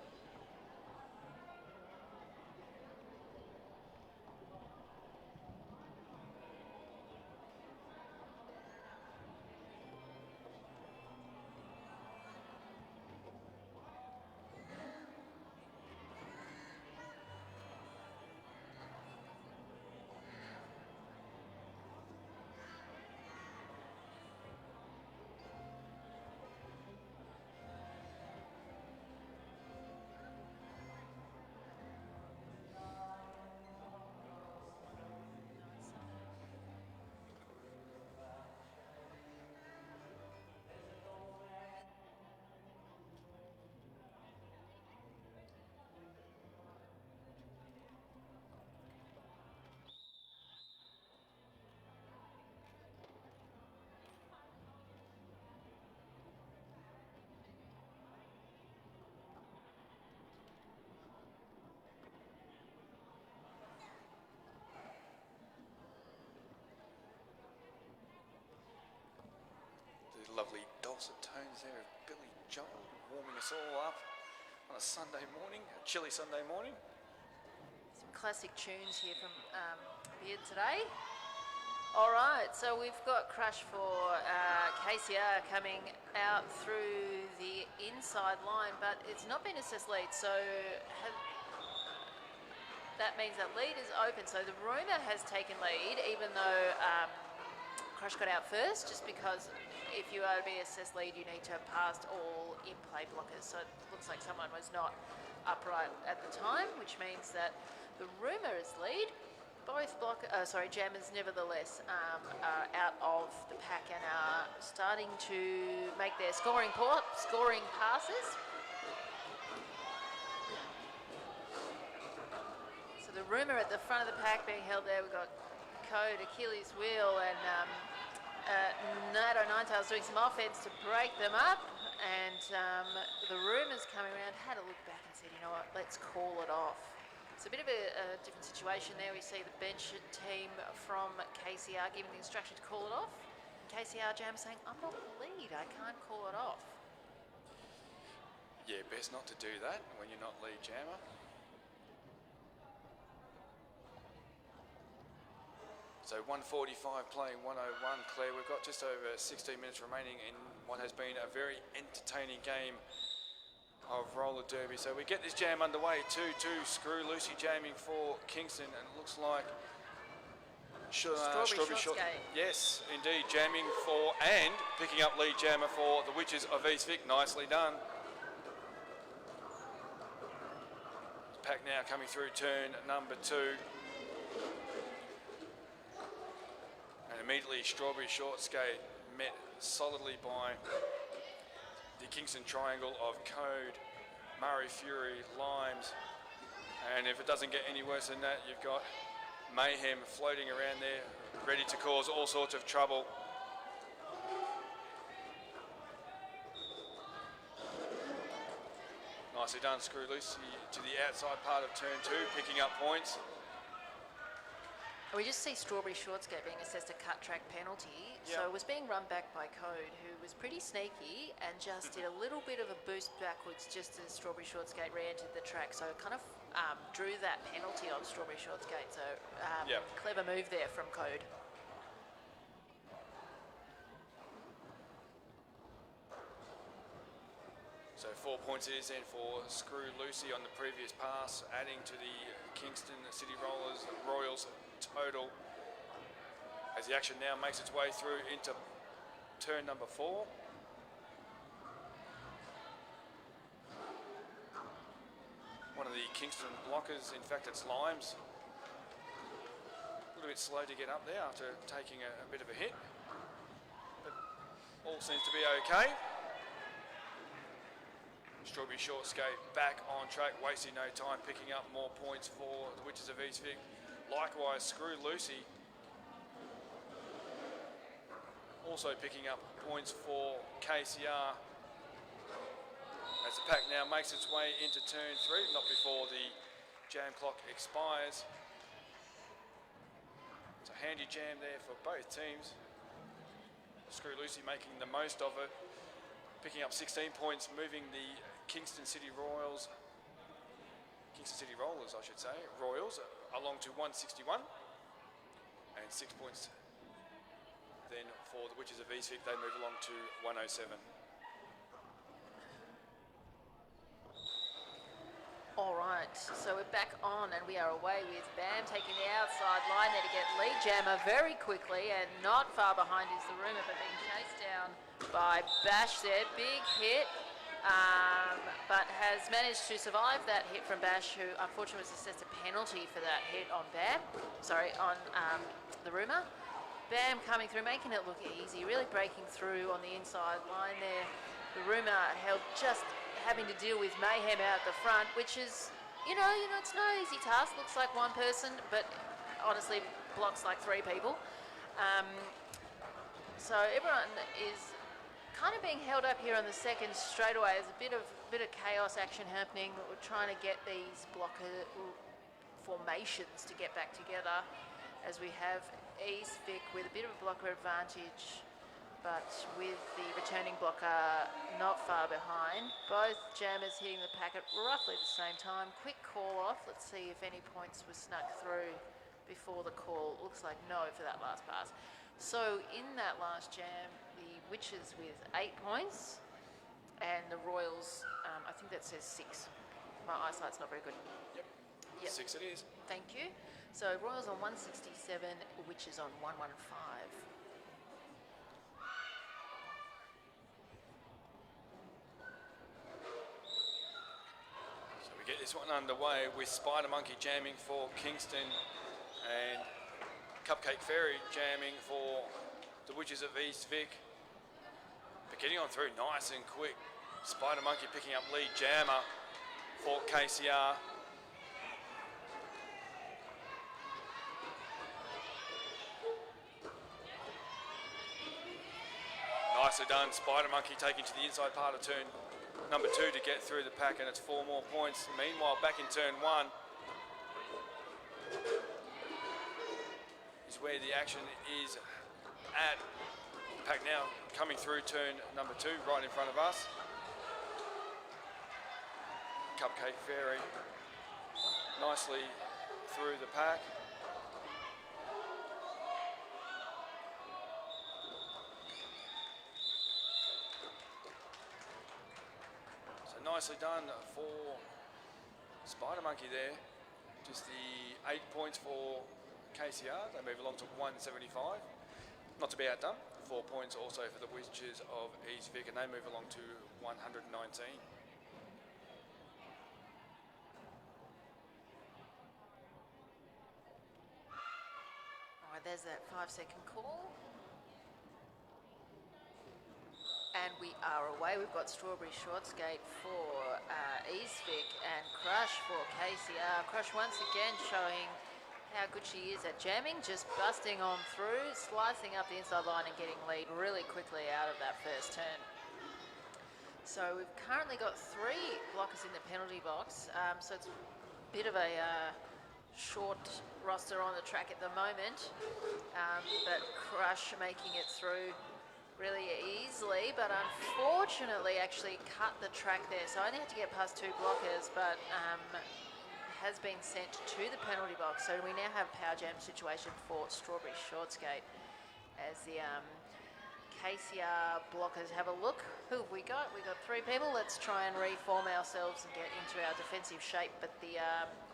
dulcet tones there of Billy Joel warming us all up on a Sunday morning, a chilly Sunday morning. Some classic tunes here from Beard today. All right, so we've got crush for KCR coming out through the inside line, but it's not been assessed lead, so that means that lead is open. So the Rumour has taken lead, even though Crush got out first, just because if you are to be assessed lead, you need to have passed all in-play blockers. So it looks like someone was not upright at the time, which means that the Rumour is lead. Both jammers nevertheless are out of the pack and are starting to make their scoring passes. So the Rumour at the front of the pack being held there. We've got Code, Achilles Wheel, and Nato Ninetails doing some offense to break them up. And the Rumour's coming around, had a look back and said, you know what, let's call it off. It's a bit of a different situation there. We see the bench team from KCR giving the instruction to call it off. KCR Jam saying, I'm not the lead, I can't call it off. Yeah, best not to do that when you're not lead jammer. So 1:45 playing 101, Claire. We've got just over 16 minutes remaining in what has been a very entertaining game of roller derby. So we get this jam underway. 2-2, Screw Lucy jamming for Kingston, and it looks like Strawberry Shortskate. Yes, indeed, jamming for and picking up lead jammer for the Witches of East Vic. Nicely done. Pack now coming through turn number 2. And immediately Strawberry Shortskate met solidly by the Kingston triangle of Code, Murray Fury, Limes, and if it doesn't get any worse than that, you've got Mayhem floating around there, ready to cause all sorts of trouble. Nicely done, Screw Lucy to the outside part of turn 2, picking up points. We just see Strawberry Shortskate being assessed a cut track penalty. Yep. So it was being run back by Code, who was pretty sneaky and just did a little bit of a boost backwards just as Strawberry Shortskate re-entered the track. So it kind of drew that penalty on Strawberry Shortskate. So Yep. Clever move there from Code. So 4 points it is then for Screw Lucy on the previous pass, adding to the Kingston City Royals total as the action now makes its way through into turn number 4. One of the Kingston blockers, in fact it's Limes, a little bit slow to get up there after taking a bit of a hit, but all seems to be okay. Strawberry Shortskate back on track, wasting no time, picking up more points for the Witches of East Vic. Likewise, Screw Lucy also picking up points for KCR as the pack now makes its way into turn 3, not before the jam clock expires. It's a handy jam there for both teams. Screw Lucy making the most of it, picking up 16 points, moving the Kingston City Rollers, I should say, Royals, along to 161, and 6 points then for the Witches of East Vic. They move along to 107. All right, so we're back on and we are away with Bam taking the outside line there to get lead jammer very quickly, and not far behind is the Rumour, but being chased down by Bash there. Big hit, but has managed to survive that hit from Bash, who unfortunately was assessed a penalty for that hit on the Rumour. Bam coming through, making it look easy, really breaking through on the inside line there. The Rumour held just having to deal with Mayhem out the front, which is, you know, it's no easy task. Looks like one person, but honestly blocks like 3 people. So everyone is kind of being held up here on the second straightaway. There's a bit of chaos action happening. We're trying to get these blocker formations to get back together, as we have East Vic with a bit of a blocker advantage but with the returning blocker not far behind. Both jammers hitting the pack at roughly the same time. Quick call off. Let's see if any points were snuck through before the call. Looks like no for that last pass. So in that last jam, the Witches with 8 points and the Royals, I think that says 6. My eyesight's not very good. Yep. 6 it is. Thank you. So Royals on 167, Witches on 115. So we get this one underway with Spider Monkey jamming for Kingston and Cupcake Fairy jamming for the Witches of East Vic. But getting on through nice and quick. Spider Monkey picking up lead jammer for KCR. Nicely done. Spider Monkey taking to the inside part of turn number 2 to get through the pack, and it's 4 more points. Meanwhile, back in turn 1 is where the action is at. The pack now coming through turn number 2 right in front of us. Cupcake Fairy nicely through the pack. So nicely done for Spider Monkey there. Just the 8 points for KCR. They move along to 175. Not to be outdone. 4 points also for the Witches of East Vic, and they move along to 119. There's that 5-second call. And we are away. We've got Strawberry Shortskate for East Vic and Crush for KCR. Crush once again showing how good she is at jamming, just busting on through, slicing up the inside line and getting lead really quickly out of that first turn. So we've currently got 3 blockers in the penalty box. So it's a bit of a short roster on the track at the moment, but Crush making it through really easily, but unfortunately actually cut the track there, so I only had to get past 2 blockers, but has been sent to the penalty box. So we now have power jam situation for Strawberry Shortskate as the KCR blockers have a look. Who have we got? We've got 3 people. Let's try and reform ourselves and get into our defensive shape. But the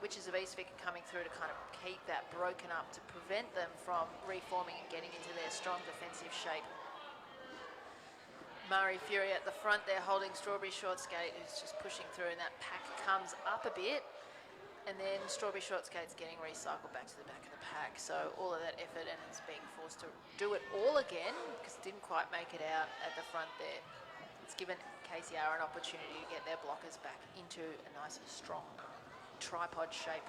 Witches of East Vic are coming through to kind of keep that broken up to prevent them from reforming and getting into their strong defensive shape. Murray Fury at the front there holding Strawberry Shortskate, who's just pushing through, and that pack comes up a bit. And then Strawberry Shortskate's getting recycled back to the back of the pack. So all of that effort, and it's being forced to do it all again because it didn't quite make it out at the front there. It's given KCR an opportunity to get their blockers back into a nice strong tripod shape.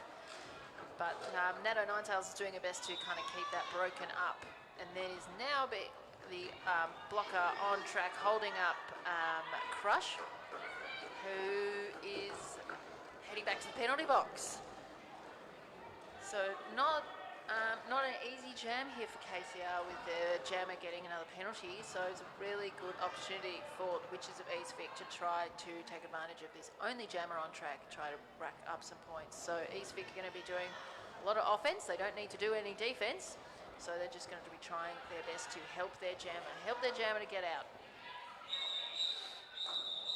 But Nato Ninetails is doing her best to kind of keep that broken up. And there is now the blocker on track holding up Crush, who is heading back to the penalty box. So not an easy jam here for KCR with the jammer getting another penalty. So it's a really good opportunity for Witches of East Vic to try to take advantage of this only jammer on track, try to rack up some points. So East Vic are going to be doing a lot of offense. They don't need to do any defense. So they're just going to be trying their best to help their jammer to get out.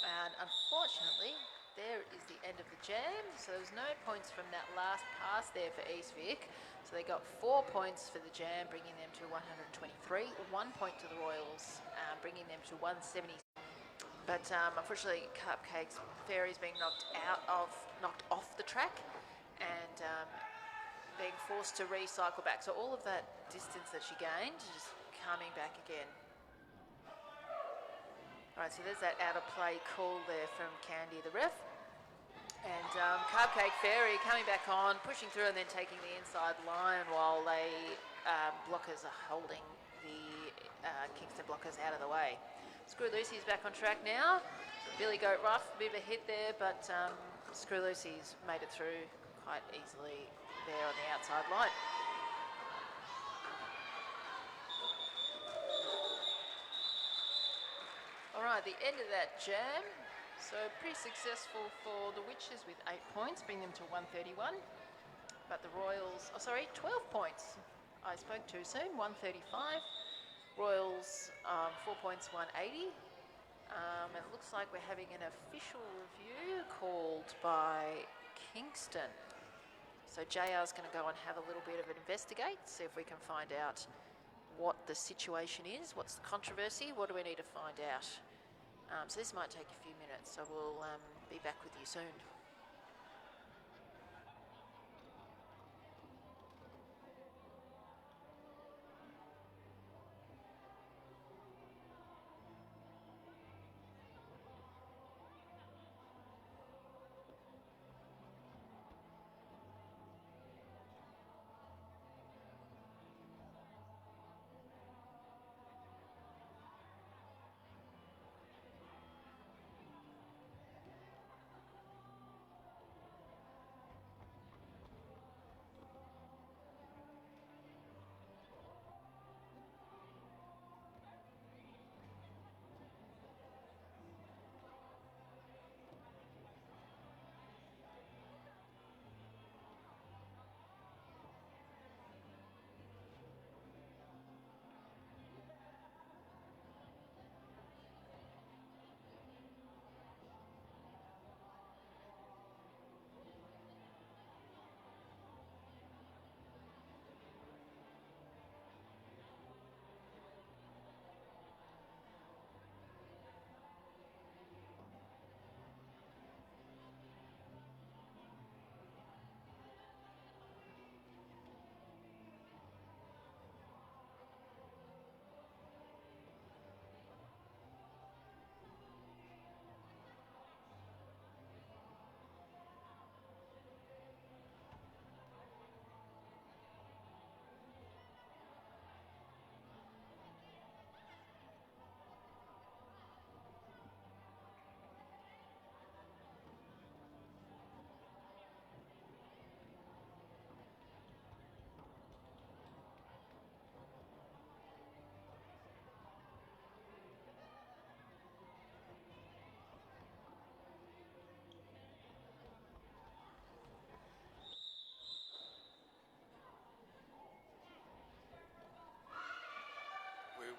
And unfortunately, there is the end of the jam. So there's no points from that last pass there for East Vic. So they got 4 points for the jam, bringing them to 123. 1 point to the Royals, bringing them to 170. But unfortunately, Cupcake's Fairy's being knocked off the track, and being forced to recycle back. So all of that distance that she gained, just coming back again. All right, so there's that out of play call there from Candy, the ref. And Cupcake Fairy coming back on, pushing through and then taking the inside line while they blockers are holding the Kingston blockers out of the way. Screw Lucy's back on track now. Billy Goat Rough, a bit of a hit there, but Screw Lucy's made it through quite easily there on the outside line. All right, the end of that jam. So pretty successful for the Witches with 8 points, bring them to 131. But the Royals, 12 points. I spoke too soon, 135. Royals, 4 points, 180. It looks like we're having an official review called by Kingston. So JR's going to go and have a little bit of an investigate, see if we can find out what the situation is, what's the controversy, what do we need to find out. So this might take a few minutes, so we'll be back with you soon.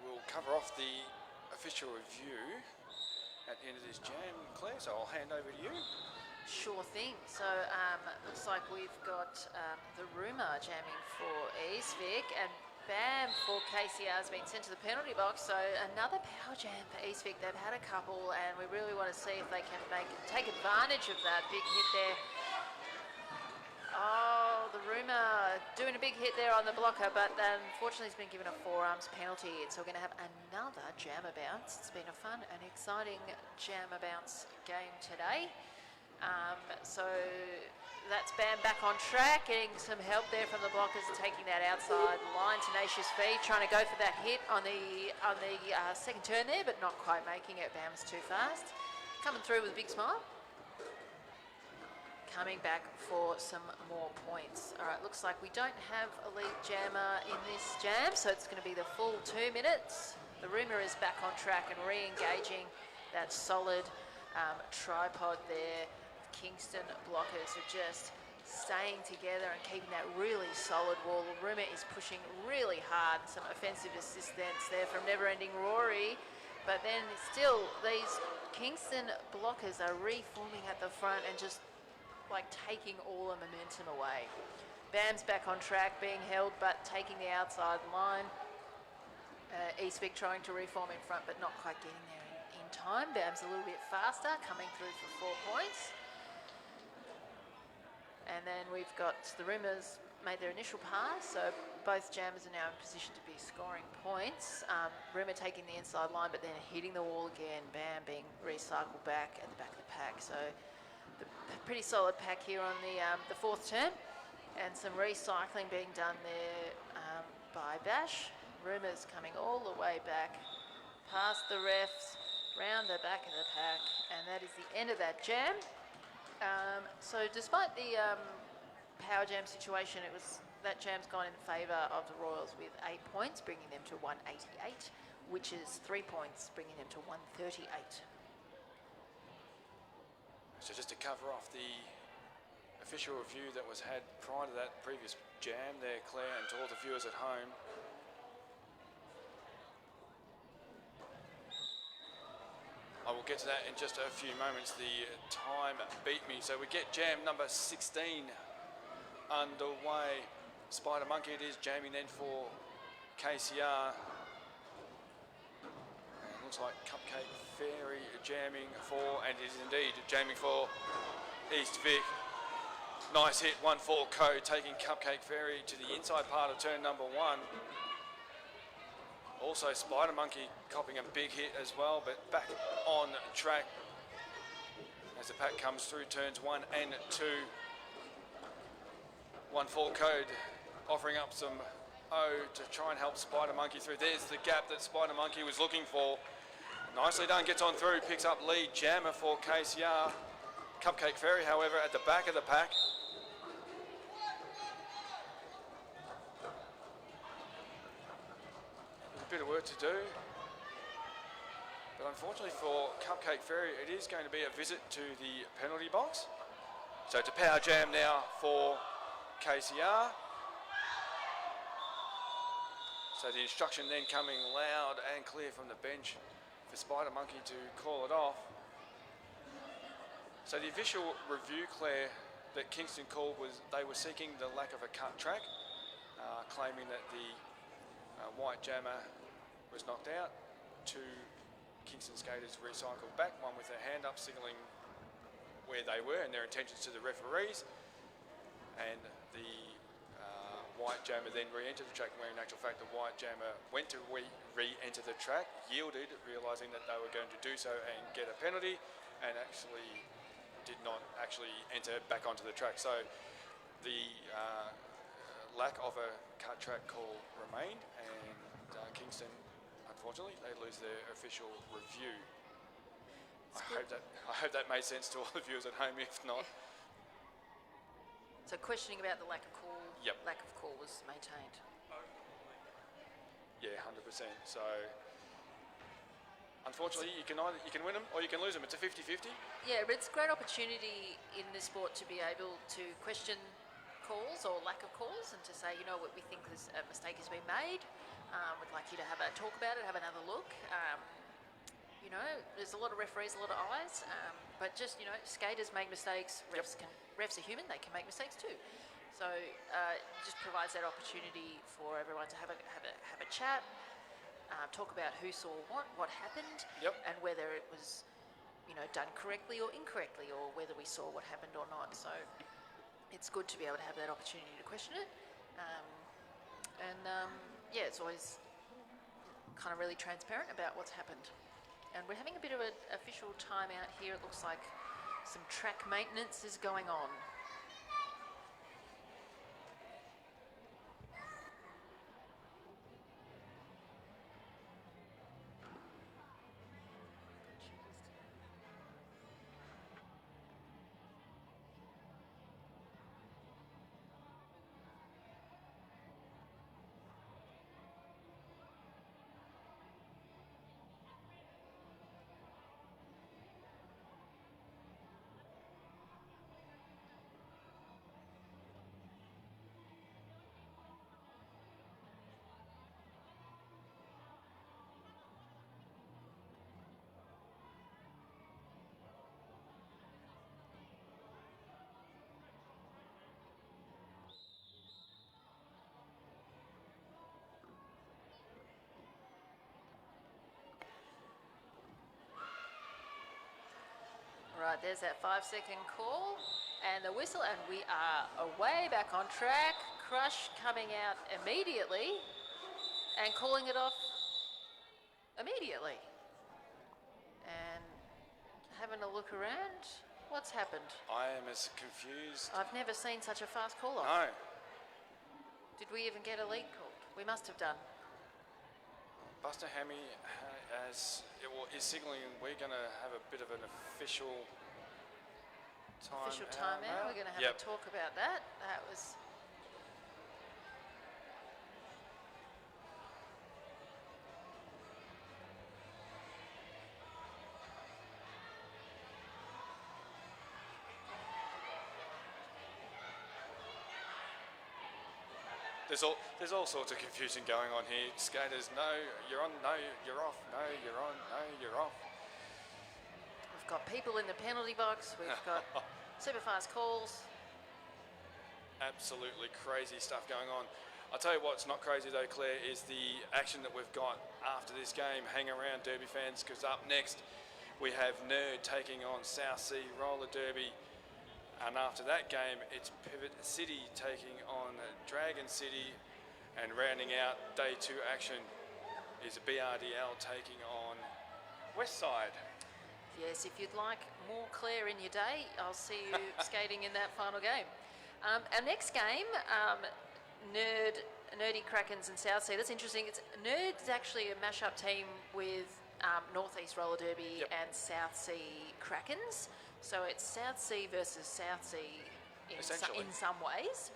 We'll cover off the official review at the end of this jam, Claire, so I'll hand over to you. Sure thing. So looks like we've got the rumour jamming for Eastvic, and Bam for KCR has been sent to the penalty box. So another power jam for Eastvic. They've had a couple, and we really want to see if they can take advantage of that big hit there. Oh, the rumour doing a big hit there on the blocker, but unfortunately he's been given a forearms penalty. So we're going to have another jammer bounce. It's been a fun and exciting jammer bounce game today. So that's Bam back on track, getting some help there from the blockers, taking that outside line, tenacious feed, trying to go for that hit on the second turn there, but not quite making it. Bam's too fast. Coming through with a big smile. Coming back for some more points. All right, looks like we don't have a lead jammer in this jam, so it's going to be the full 2 minutes. The rumour is back on track and re-engaging that solid tripod there. Kingston blockers are just staying together and keeping that really solid wall. The rumour is pushing really hard. Some offensive assistance there from Never Ending Rory, but then still these Kingston blockers are reforming at the front and just like taking all the momentum away. Bam's back on track, being held, but taking the outside line. Eastvic trying to reform in front, but not quite getting there in time. Bam's a little bit faster, coming through for 4 points. And then we've got the Rumours made their initial pass, so both jammers are now in position to be scoring points. Rumour taking the inside line, but then hitting the wall again. Bam being recycled back at the back of the pack. So the pretty solid pack here on the fourth turn, and some recycling being done there by Bash. Rumours coming all the way back past the refs, round the back of the pack, and that is the end of that jam. So despite the power jam situation, that jam's gone in favour of the Royals with 8 points, bringing them to 188. which is 3 points, bringing him to 138. So just to cover off the official review that was had prior to that previous jam there, Claire, and to all the viewers at home. I will get to that in just a few moments. The time beat me. So we get jam number 16 underway. Spider Monkey it is, jamming then for KCR. And looks like Cupcake Fairy jamming for, and it is indeed jamming for East Vic. Nice hit, 1-4 code, taking Cupcake Fairy to the inside part of turn number 1. Also Spider Monkey copping a big hit as well, but back on track as the pack comes through turns 1 and 2. 1-4 code offering up some O to try and help Spider Monkey through. There's the gap that Spider Monkey was looking for. Nicely done, gets on through, picks up lead jammer for KCR. Cupcake Fairy, however, at the back of the pack. A bit of work to do. But unfortunately for Cupcake Fairy, it is going to be a visit to the penalty box. So to power jam now for KCR. So the instruction then coming loud and clear from the bench for Spider Monkey to call it off. So the official review, Claire, that Kingston called was they were seeking the lack of a cut track, claiming that the white jammer was knocked out. 2 Kingston skaters recycled back, one with their hand up signalling where they were and their intentions to the referees. And the white jammer then re-entered the track, where in actual fact the white jammer went to re-enter the track, yielded, realising that they were going to do so and get a penalty, and actually did not actually enter back onto the track. So the lack of a cut track call remained, and Kingston, unfortunately, they lose their official review. I hope that made sense to all the viewers at home. If not, so questioning about the lack of call. Yep. Lack of call was maintained. Yeah, 100%. So unfortunately, you can win them or you can lose them. It's a 50-50. Yeah, but it's a great opportunity in this sport to be able to question calls or lack of calls, and to say, you know what, we think this a mistake has been made. We'd like you to have a talk about it, have another look. You know, there's a lot of referees, a lot of eyes, but just, you know, skaters make mistakes. Refs are human; they can make mistakes too. So it just provides that opportunity for everyone to have a chat, talk about who saw what happened, and whether it was, you know, done correctly or incorrectly, or whether we saw what happened or not. So it's good to be able to have that opportunity to question it. Yeah, it's always kind of really transparent about what's happened. And we're having a bit of an official timeout here. It looks like some track maintenance is going on. Right, there's that 5-second call and the whistle, and we are away back on track. Crush coming out immediately and calling it off immediately. And having a look around, what's happened? I am as confused. I've never seen such a fast call off. No. Did we even get a lead called? We must have done. Buster Hammy is signalling we're going to have a bit of an official timeout. We're going to have a talk about that. That was... There's all sorts of confusion going on here. Skaters, no, you're on, no, you're off, no, you're on, no, you're off. We've got people in the penalty box. We've got super fast calls. Absolutely crazy stuff going on. I'll tell you what's not crazy though, Claire, is the action that we've got after this game. Hang around, Derby fans, because up next we have Nerd taking on South Sea Roller Derby. And after that game, it's Pivot City taking on Dragon City. And rounding out day 2 action is BRDL taking on Westside. Yes, if you'd like more Claire in your day, I'll see you skating in that final game. Our next game, Nerdy Krakens and South Sea. That's interesting. Nerd's actually a mash-up team with Northeast Roller Derby and South Sea Krakens. So it's South Sea versus South Sea in some ways.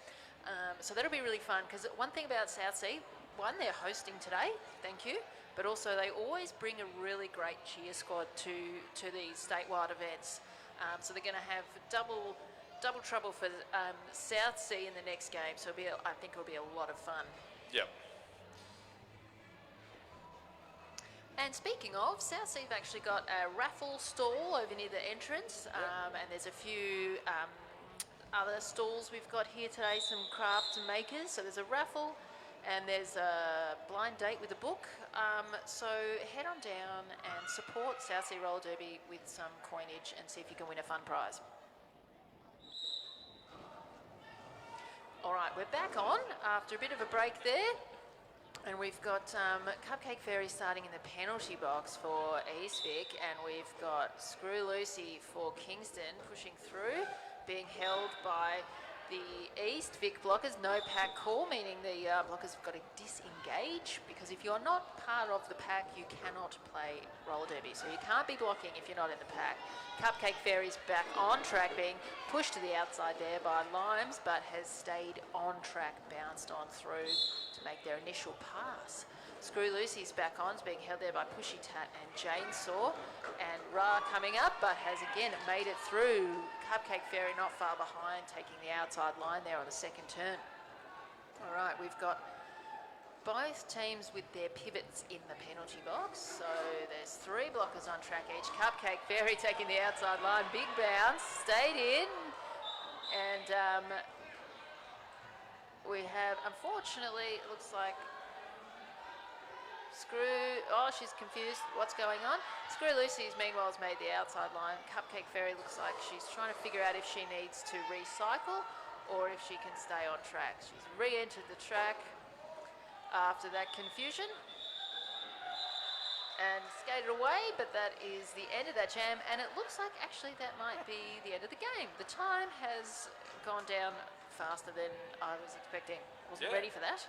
So that'll be really fun because one thing about South Sea, one, they're hosting today, thank you, but also they always bring a really great cheer squad to these statewide events. So they're going to have double trouble for South Sea in the next game. So I think it'll be a lot of fun. Yep. And speaking of, South Sea have actually got a raffle stall over near the entrance, and there's a few other stalls we've got here today, some crafts and makers. So there's a raffle, and there's a blind date with a book. So head on down and support South Sea Roller Derby with some coinage and see if you can win a fun prize. All right, we're back on after a bit of a break there. And we've got Cupcake Fairy starting in the penalty box for East Vic, and we've got Screw Lucy for Kingston pushing through, being held by the East Vic blockers. No pack call, meaning the blockers have got to disengage, because if you're not part of the pack, you cannot play roller derby. So you can't be blocking if you're not in the pack. Cupcake Fairy's back on track, being pushed to the outside there by Limes, but has stayed on track, bounced on through to make their initial pass. Screw Lucy's back on, is being held there by Pushy Tat and Chainsaw. And Ra coming up, but has again made it through. Cupcake Fairy not far behind, taking the outside line there on the second turn. All right, we've got both teams with their pivots in the penalty box. So there's 3 blockers on track each. Cupcake Fairy taking the outside line, big bounce, stayed in. And we have, unfortunately, it looks like she's confused. What's going on? Screw Lucy's meanwhile has made the outside line. Cupcake Fairy looks like she's trying to figure out if she needs to recycle or if she can stay on track. She's re-entered the track after that confusion and skated away, but that is the end of that jam, and it looks like actually that might be the end of the game. The time has gone down faster than I was expecting. Wasn't ready for that.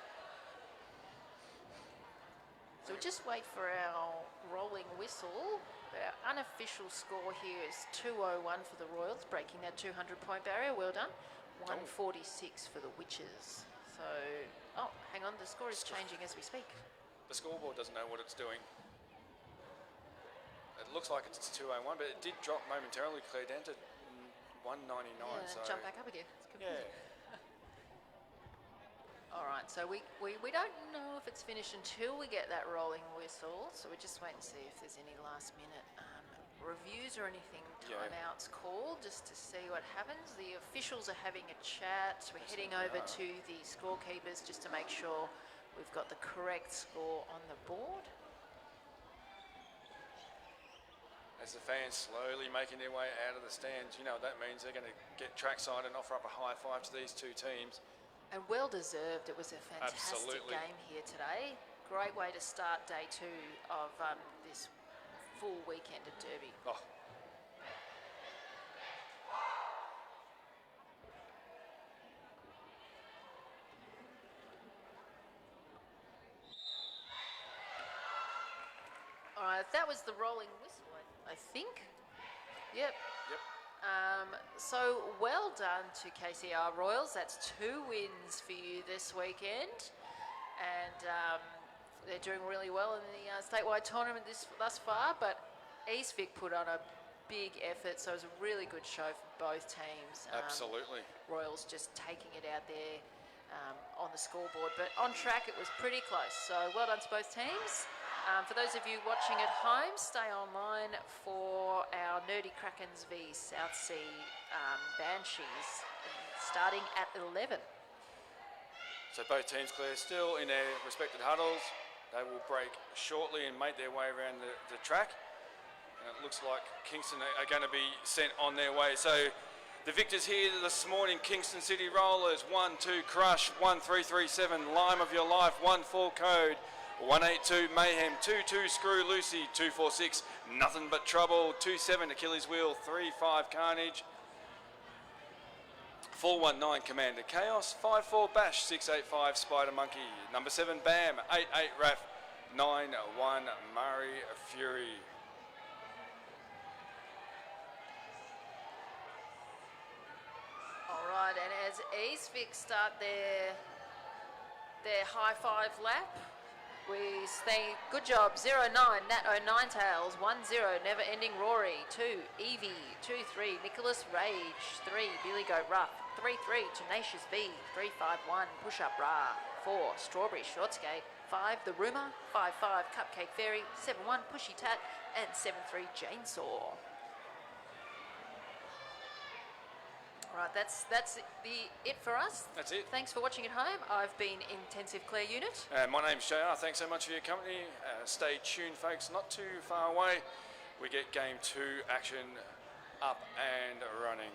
So we just wait for our rolling whistle. Our unofficial score here is 201 for the Royals, breaking that 200-point barrier. Well done. 146 for the Witches. So, hang on, the score is changing as we speak. The scoreboard doesn't know what it's doing. It looks like it's 201, but it did drop momentarily, Claire, down to 199. Yeah, so jump back up again. It's confusing. Yeah. All right, so we don't know if it's finished until we get that rolling whistle. So we just wait and see if there's any last minute reviews or anything, timeouts called, just to see what happens. The officials are having a chat. We're heading over to the scorekeepers just to make sure we've got the correct score on the board. As the fans slowly making their way out of the stands, you know what that means. They're going to get trackside and offer up a high five to these two teams. And well deserved. It was a fantastic Absolutely. game here today. Great way to start day 2 of this full weekend of Derby. Oh. All right, that was the rolling whistle, I think. Yep. So well done to KCR Royals. That's 2 wins for you this weekend, and they're doing really well in the statewide tournament thus far. But East Vic put on a big effort, so it was a really good show for both teams. Absolutely. Royals just taking it out there on the scoreboard. But on track, it was pretty close. So well done to both teams. For those of you watching at home, stay online for our Nerdy Krakens v South Sea Banshees starting at 11. So both teams, Claire, still in their respected huddles. They will break shortly and make their way around the track. And it looks like Kingston are going to be sent on their way. So the victors here this morning, Kingston City Rollers, 1-2 Crush, 1-3-3-7 Lime of Your Life, 1-4 Code, 1-8-2 Mayhem, 2-2 Screw Lucy, 2-4-6 Nothing But Trouble, 2-7 Achilles Wheel, 3-5 Carnage, 4-1-9 Commander Chaos, 5-4 Bash, 6-8-5 Spider Monkey, number 7 Bam, 8-8 Raf, 9-1 Murray Fury. All right, and as Eastvic start their high five lap, we say good job. 0-9 Nat Ninetails, 1-0 Never Ending Rory, 2 Evie, 2-3 Nicholas Rage, 3 Billy Goat Rough, 3-3 Tenacious V, 3-5-1 Push Up Ra, 4 Strawberry Shortskate, 5 The Rumour, 5-5 Cupcake Fairy, 7-1 Pushy Tat, and 7-3 Chainsaw. All right, that's it for us. That's it. Thanks for watching at home. I've been Intensive Claire Unit. My name's JR. Thanks so much for your company. Stay tuned, folks. Not too far away. We get Game 2 action up and running.